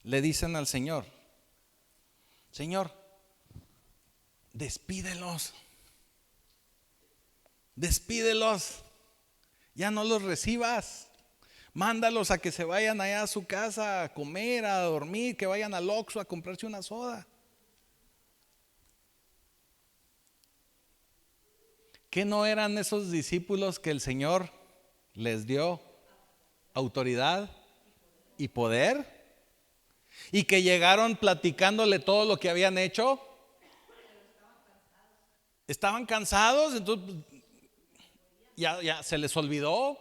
Speaker 1: le dicen al Señor, Señor, despídelos, ya no los recibas, mándalos a que se vayan allá a su casa a comer, a dormir, que vayan al Oxxo a comprarse una soda. ¿Qué no eran esos discípulos que el Señor les dio autoridad y poder? Y que llegaron platicándole todo lo que habían hecho. Estaban cansados, entonces ya se les olvidó.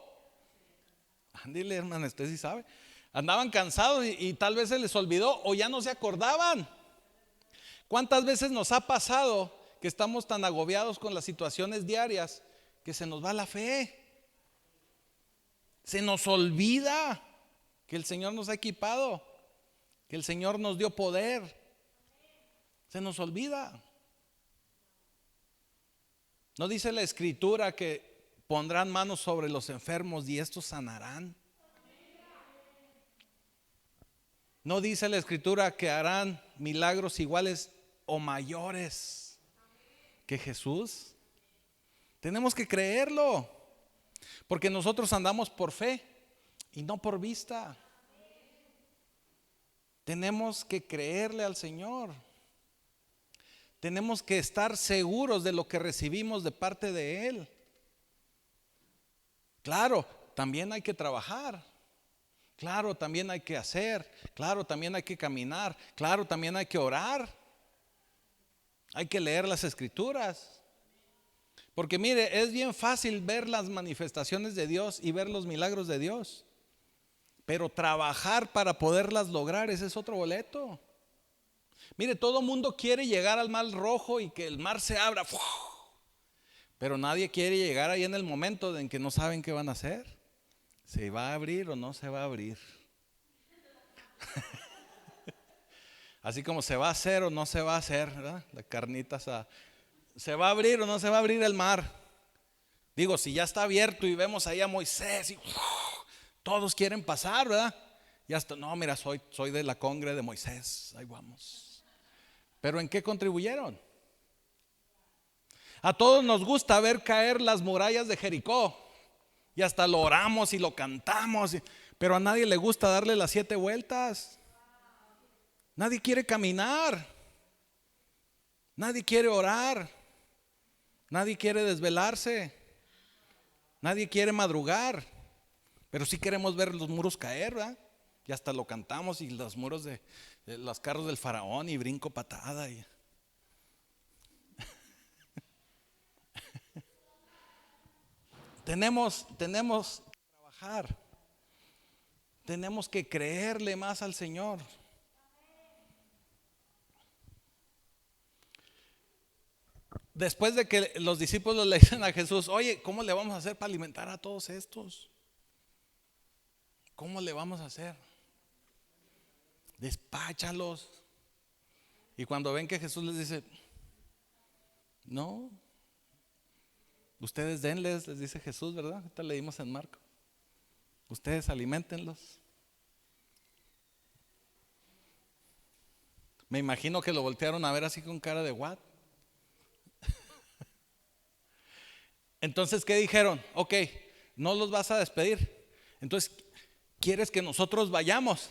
Speaker 1: Dile, hermano, usted sí sabe. Andaban cansados y tal vez se les olvidó o ya no se acordaban. ¿Cuántas veces nos ha pasado que estamos tan agobiados con las situaciones diarias que se nos va la fe? Se nos olvida que el Señor nos ha equipado, que el Señor nos dio poder. Se nos olvida. ¿No dice la Escritura que pondrán manos sobre los enfermos y estos sanarán? ¿No dice la Escritura que harán milagros iguales o mayores que Jesús? Tenemos que creerlo, porque nosotros andamos por fe y no por vista. Tenemos que creerle al Señor. Tenemos que estar seguros de lo que recibimos de parte de Él. Claro, también hay que trabajar. Claro, también hay que hacer. Claro, también hay que caminar. Claro, también hay que orar. Hay que leer las escrituras. Porque mire, es bien fácil ver las manifestaciones de Dios y ver los milagros de Dios. Pero trabajar para poderlas lograr, ese es otro boleto. Mire, todo mundo quiere llegar al mar Rojo y que el mar se abra. Pero nadie quiere llegar ahí en el momento en que no saben qué van a hacer. ¿Se va a abrir o no se va a abrir? Así como se va a hacer o no se va a hacer, ¿verdad? La carnita asada. ¿Se va a abrir o no se va a abrir el mar? Digo, si ya está abierto y vemos ahí a Moisés y todos quieren pasar, ¿verdad? Y hasta, no, mira, soy de la congre de Moisés, ahí vamos. ¿Pero en qué contribuyeron? A todos nos gusta ver caer las murallas de Jericó y hasta lo oramos y lo cantamos, pero a nadie le gusta darle las 7 vueltas. Nadie quiere caminar, nadie quiere orar, nadie quiere desvelarse, nadie quiere madrugar, pero sí queremos ver los muros caer, ¿verdad? Y hasta lo cantamos y los muros de los carros del faraón y brinco patada y... Tenemos que trabajar, tenemos que creerle más al Señor. Después de que los discípulos le dicen a Jesús, oye, ¿cómo le vamos a hacer para alimentar a todos estos? ¿Cómo le vamos a hacer? Despáchalos. Y cuando ven que Jesús les dice, no, ustedes denles, les dice Jesús, ¿verdad? Ahorita leímos en Marco. Ustedes aliméntenlos. Me imagino que lo voltearon a ver así con cara de what. Entonces, ¿qué dijeron? Ok, no los vas a despedir. Entonces, ¿quieres que nosotros vayamos?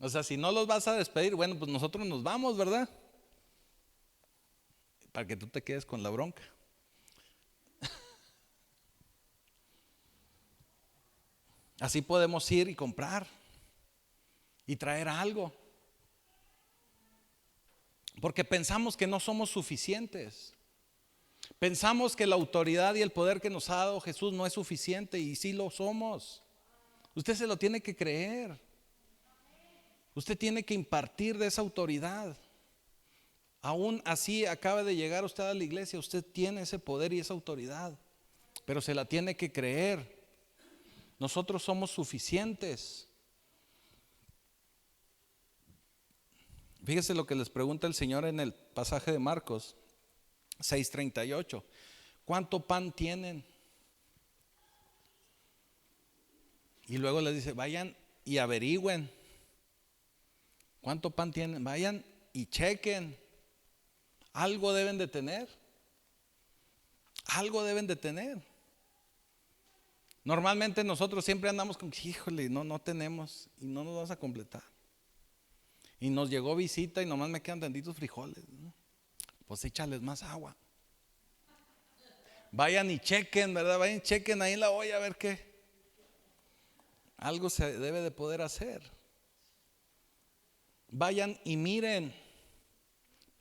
Speaker 1: O sea, si no los vas a despedir, bueno, pues nosotros nos vamos, ¿verdad? Para que tú te quedes con la bronca. Así podemos ir y comprar y traer algo. Porque pensamos que no somos suficientes. Pensamos que la autoridad y el poder que nos ha dado Jesús no es suficiente, y sí lo somos. Usted se lo tiene que creer. Usted tiene que impartir de esa autoridad. Aún así acaba de llegar usted a la iglesia, usted tiene ese poder y esa autoridad, pero se la tiene que creer. Nosotros somos suficientes. Fíjese lo que les pregunta el Señor en el pasaje de Marcos 6:38. ¿Cuánto pan tienen? Y luego les dice, vayan y averigüen. ¿Cuánto pan tienen? Vayan y chequen. Algo deben de tener. Algo deben de tener. Normalmente nosotros siempre andamos con, híjole, no tenemos y no nos vamos a completar. Y nos llegó visita y nomás me quedan tantitos frijoles, ¿no? Pues échales más agua. Vayan y chequen, ¿verdad? Vayan y chequen ahí en la olla a ver qué. Algo se debe de poder hacer. Vayan y miren.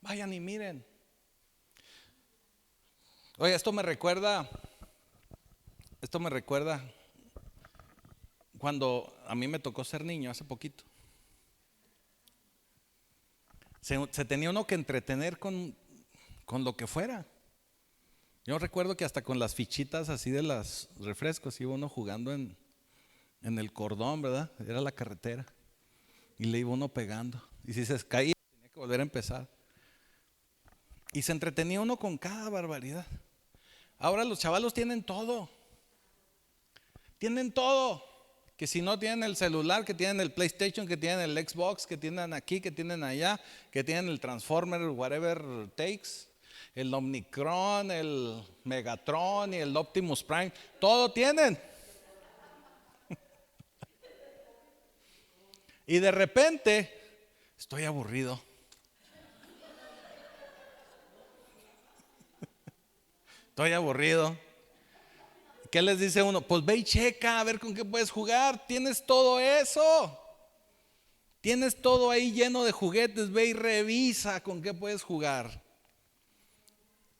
Speaker 1: Vayan y miren. Oye, esto me recuerda cuando a mí me tocó ser niño hace poquito. Se tenía uno que entretener con lo que fuera. Yo recuerdo que hasta con las fichitas así de los refrescos iba uno jugando en el cordón, ¿verdad? Era la carretera. Y le iba uno pegando. Y si se caía, tenía que volver a empezar. Y se entretenía uno con cada barbaridad. Ahora los chavalos tienen todo. Tienen todo. Que si no tienen el celular, que tienen el PlayStation, que tienen el Xbox, que tienen aquí, que tienen allá, que tienen el Transformer, whatever takes, el Omnicron, el Megatron y el Optimus Prime, todo tienen. Y de repente, estoy aburrido. Estoy aburrido. ¿Qué les dice uno? Pues ve y checa a ver con qué puedes jugar. Tienes todo eso. Tienes todo ahí lleno de juguetes. Ve y revisa con qué puedes jugar.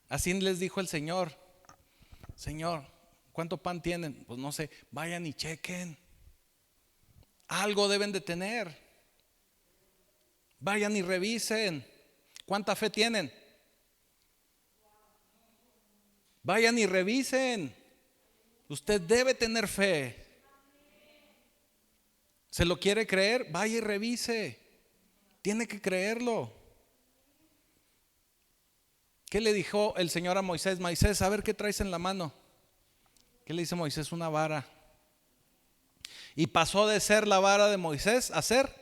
Speaker 1: Así les dijo el Señor. Señor, ¿cuánto pan tienen? Pues no sé, vayan y chequen. Algo deben de tener. Vayan y revisen. ¿Cuánta fe tienen? Vayan y revisen. Usted debe tener fe. ¿Se lo quiere creer? Vaya y revise. Tiene que creerlo. ¿Qué le dijo el Señor a Moisés? Moisés, a ver qué traes en la mano. ¿Qué le dice Moisés? Una vara. Y pasó de ser la vara de Moisés a ser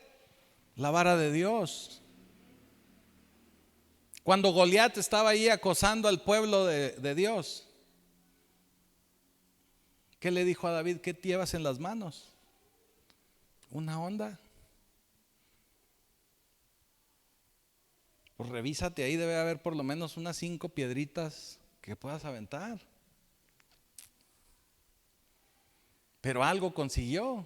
Speaker 1: la vara de Dios. Cuando Goliat estaba ahí acosando al pueblo de Dios, ¿qué le dijo a David? ¿Qué llevas en las manos? Una onda. Pues revísate, ahí debe haber por lo menos unas 5 piedritas que puedas aventar. Pero algo consiguió.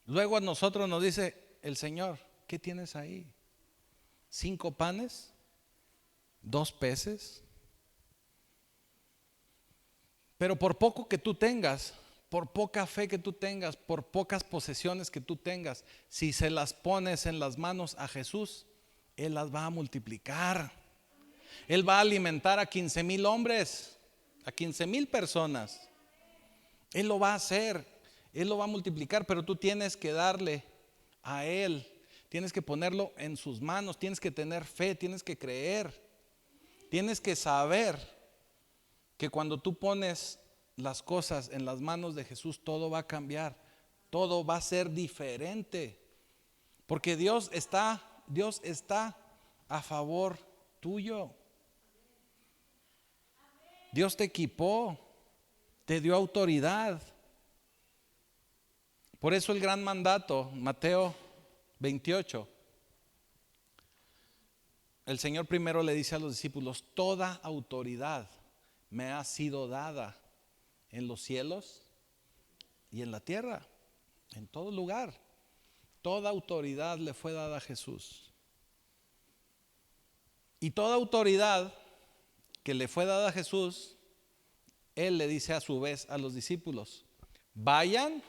Speaker 1: Luego a nosotros nos dice el Señor, ¿qué tienes ahí? 5 panes, 2 peces. Pero por poco que tú tengas, por poca fe que tú tengas, por pocas posesiones que tú tengas, si se las pones en las manos a Jesús, Él las va a multiplicar. Él va a alimentar a 15,000 hombres, a 15,000 personas. Él lo va a hacer, Él lo va a multiplicar, pero tú tienes que darle a Él, tienes que ponerlo en sus manos, tienes que tener fe, tienes que creer, tienes que saber que cuando tú pones las cosas en las manos de Jesús, todo va a cambiar, todo va a ser diferente, porque Dios está a favor tuyo. Dios te equipó, te dio autoridad. Por eso el gran mandato, Mateo 28, el Señor primero le dice a los discípulos: toda autoridad me ha sido dada en los cielos y en la tierra, en todo lugar. Toda autoridad le fue dada a Jesús. Y toda autoridad que le fue dada a Jesús, Él le dice a su vez a los discípulos: vayan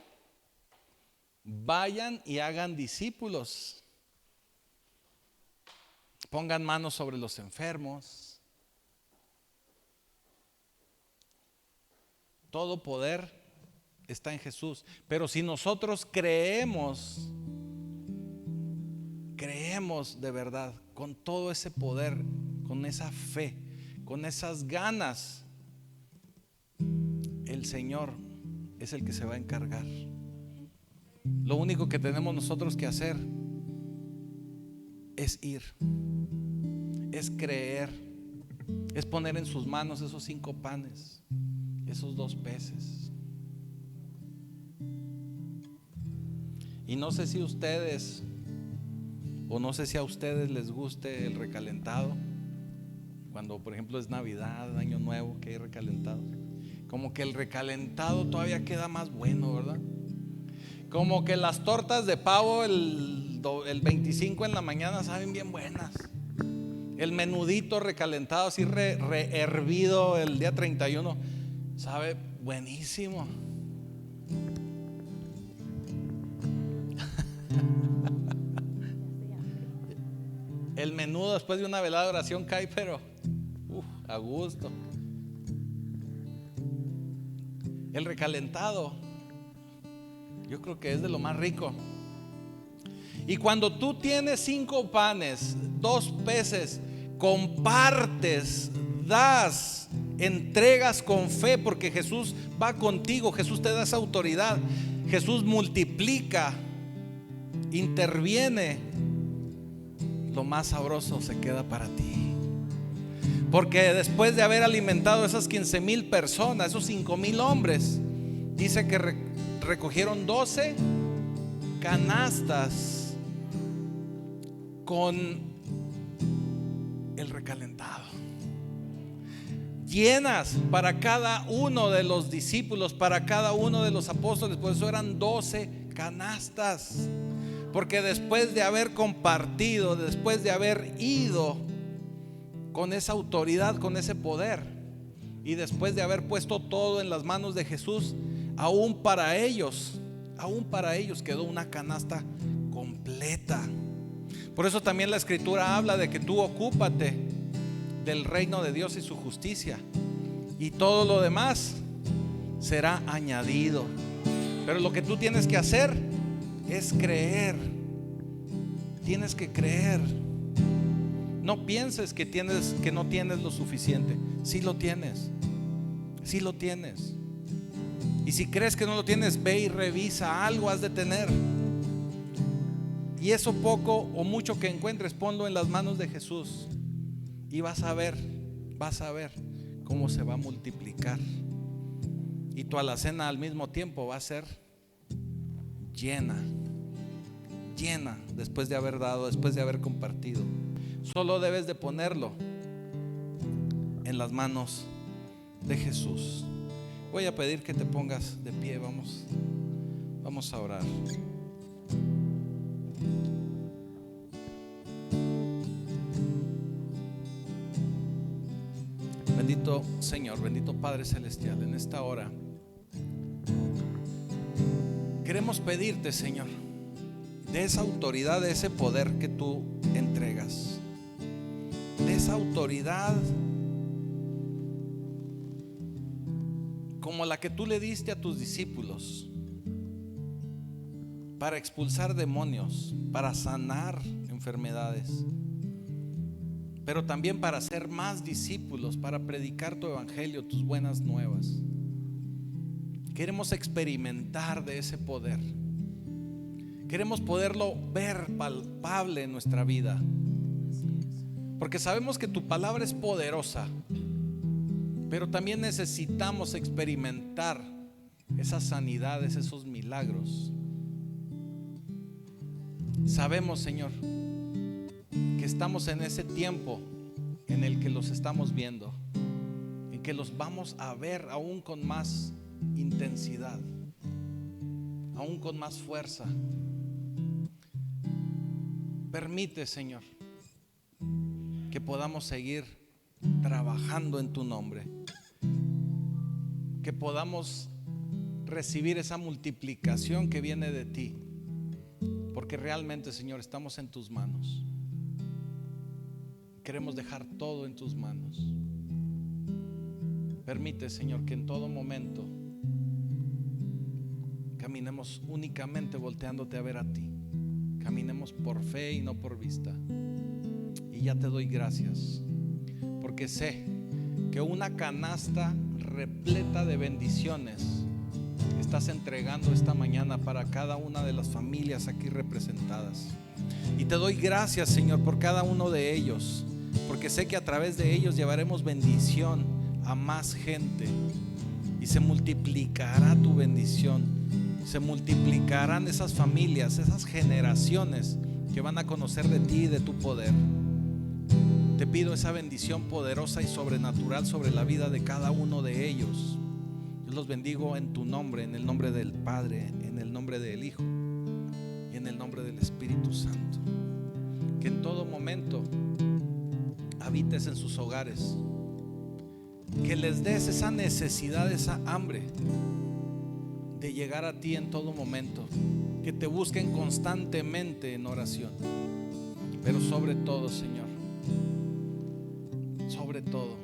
Speaker 1: y hagan discípulos. Pongan manos sobre los enfermos. Todo poder está en Jesús. Pero si nosotros creemos de verdad, con todo ese poder, con esa fe, con esas ganas, el Señor es el que se va a encargar. Lo único que tenemos nosotros que hacer es ir, es creer, es poner en sus manos esos 5 panes, esos 2 peces. Y no sé si ustedes, o no sé si a ustedes les guste el recalentado. Cuando por ejemplo es Navidad, Año Nuevo, que hay recalentado, como que el recalentado todavía queda más bueno, ¿verdad? Como que las tortas de pavo el 25 en la mañana saben bien buenas. El menudito recalentado, así hervido el día 31, sabe buenísimo. El menudo después de una velada de oración cae, pero a gusto. El recalentado, yo creo que es de lo más rico. Y cuando tú tienes 5 panes, 2 peces, compartes, das, entregas con fe, porque Jesús va contigo, Jesús te da esa autoridad, Jesús multiplica, interviene, lo más sabroso se queda para ti. Porque después de haber alimentado a esas 15,000 personas, esos 5,000 hombres, dice que recogieron 12 canastas con el recalentado. llenas para cada uno de los discípulos, para cada uno de los apóstoles. Por eso eran 12 canastas, porque después de haber compartido, después de haber ido con esa autoridad, con ese poder, y después de haber puesto todo en las manos de Jesús, aún para ellos quedó una canasta completa. Por eso también la Escritura habla de que tú ocúpate del reino de Dios y su justicia, y todo lo demás será añadido. Pero lo que tú tienes que hacer es creer. Tienes que creer. No pienses que no tienes lo suficiente. Sí lo tienes. Sí lo tienes. Y si crees que no lo tienes, ve y revisa. Algo has de tener. Y eso poco o mucho que encuentres, ponlo en las manos de Jesús. Y vas a ver cómo se va a multiplicar. Y tu alacena al mismo tiempo va a ser llena después de haber dado, después de haber compartido. Solo debes de ponerlo en las manos de Jesús. Voy a pedir que te pongas de pie. Vamos a orar. Bendito Señor, bendito Padre Celestial, en esta hora queremos pedirte, Señor, de esa autoridad, de ese poder que tú entregas, de esa autoridad como la que tú le diste a tus discípulos para expulsar demonios, para sanar enfermedades, pero también para hacer más discípulos, para predicar tu evangelio, tus buenas nuevas. Queremos experimentar de ese poder. Queremos poderlo ver palpable en nuestra vida, porque sabemos que tu palabra es poderosa, pero también necesitamos experimentar esas sanidades, esos milagros. Sabemos, Señor, que estamos en ese tiempo en el que los estamos viendo, en que los vamos a ver aún con más intensidad, aún con más fuerza. Permite, Señor, que podamos seguir trabajando en tu nombre, que podamos recibir esa multiplicación que viene de ti, porque realmente, Señor, estamos en tus manos. Queremos dejar todo en tus manos. Permite, Señor, que en todo momento caminemos únicamente volteándote a ver a ti. Caminemos por fe y no por vista. Y ya te doy gracias, porque sé que una canasta repleta de bendiciones estás entregando esta mañana para cada una de las familias aquí representadas. Y te doy gracias, Señor, por cada uno de ellos, porque sé que a través de ellos llevaremos bendición a más gente, y se multiplicará tu bendición. Se multiplicarán esas familias, esas generaciones que van a conocer de ti y de tu poder. Te pido esa bendición poderosa y sobrenatural sobre la vida de cada uno de ellos. Yo los bendigo en tu nombre, en el nombre del Padre, en el nombre del Hijo y en el nombre del Espíritu Santo. Que en todo momento habites en sus hogares, que les des esa necesidad, esa hambre de llegar a ti en todo momento, que te busquen constantemente en oración, pero sobre todo, Señor, sobre todo,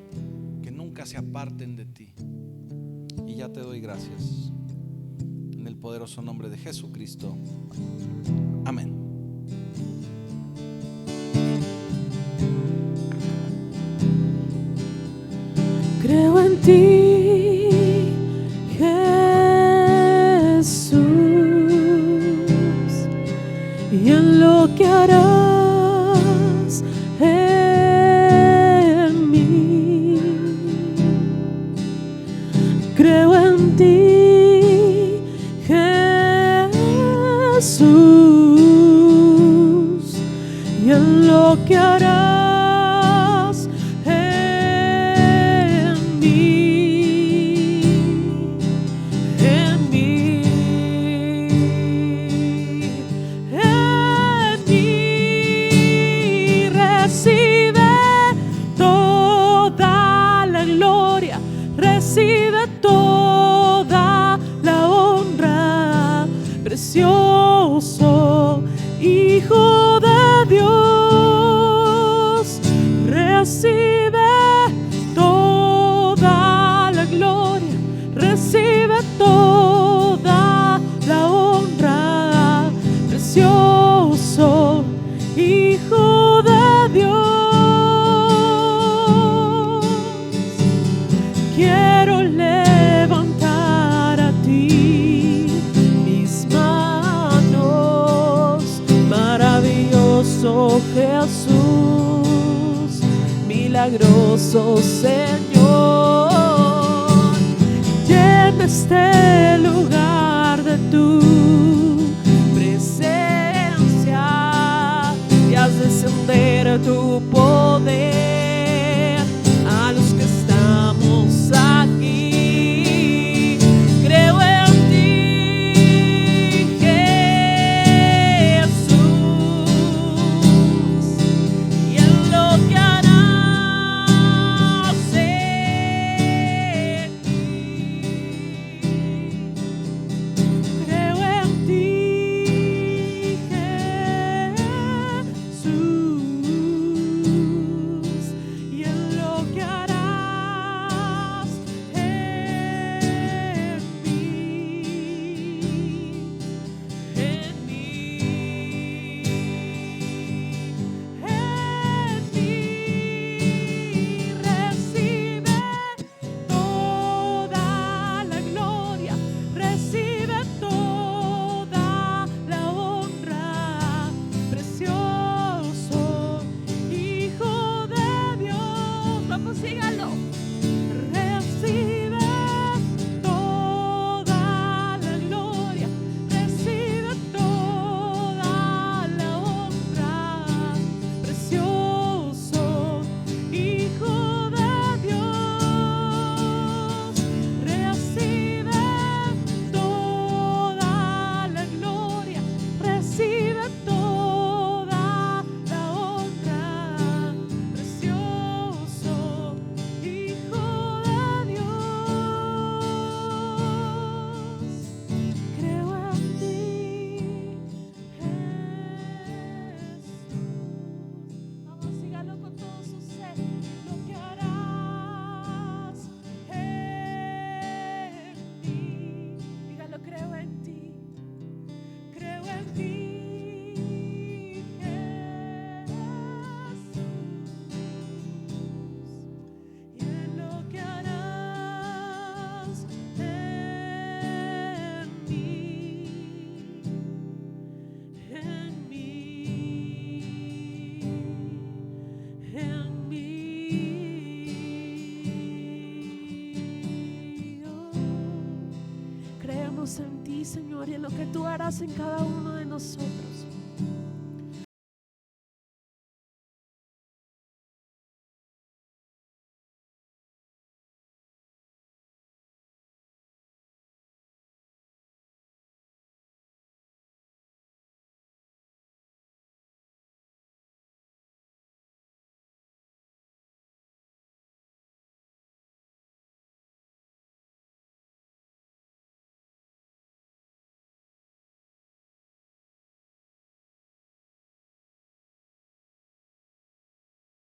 Speaker 1: que nunca se aparten de ti. Y ya te doy gracias en el poderoso nombre de Jesucristo. Amén.
Speaker 2: Creo en ti, Jesús, y en lo que harás en mí. Creo en ti, Jesús, y en lo que harás en mí. recibe toda la honra, precioso Hijo de Dios, recibe toda la gloria, recibe toda la honra, precioso Hijo de Dios. Quiero levantar a ti mis manos, maravilloso Jesús, milagroso Señor. Llena este lugar de tu presencia y haz descender tu poder a los que estamos aquí. Creo en ti, Jesús, y en lo que harás en mí. Creo en ti, Jesús, y en lo que harás en mí, recibe toda la gloria, recibe toda la honra, precioso Hijo de Dios. Vamos, síganlo. Recibe toda la gloria, recibe toda la honra, precioso Hijo de Dios. Recibe toda la gloria, recibe toda la honra, precioso Hijo de Dios. Creo en ti, Jesús. Vamos, sígalo con todo su ser. Lo que harás en mí. Dígalo, creo en ti. Creo en ti, Jesús, y en lo que harás en mí, en mí, en mí. Oh. Creemos en ti, Señor, y en lo que tú harás en cada uno de nosotros.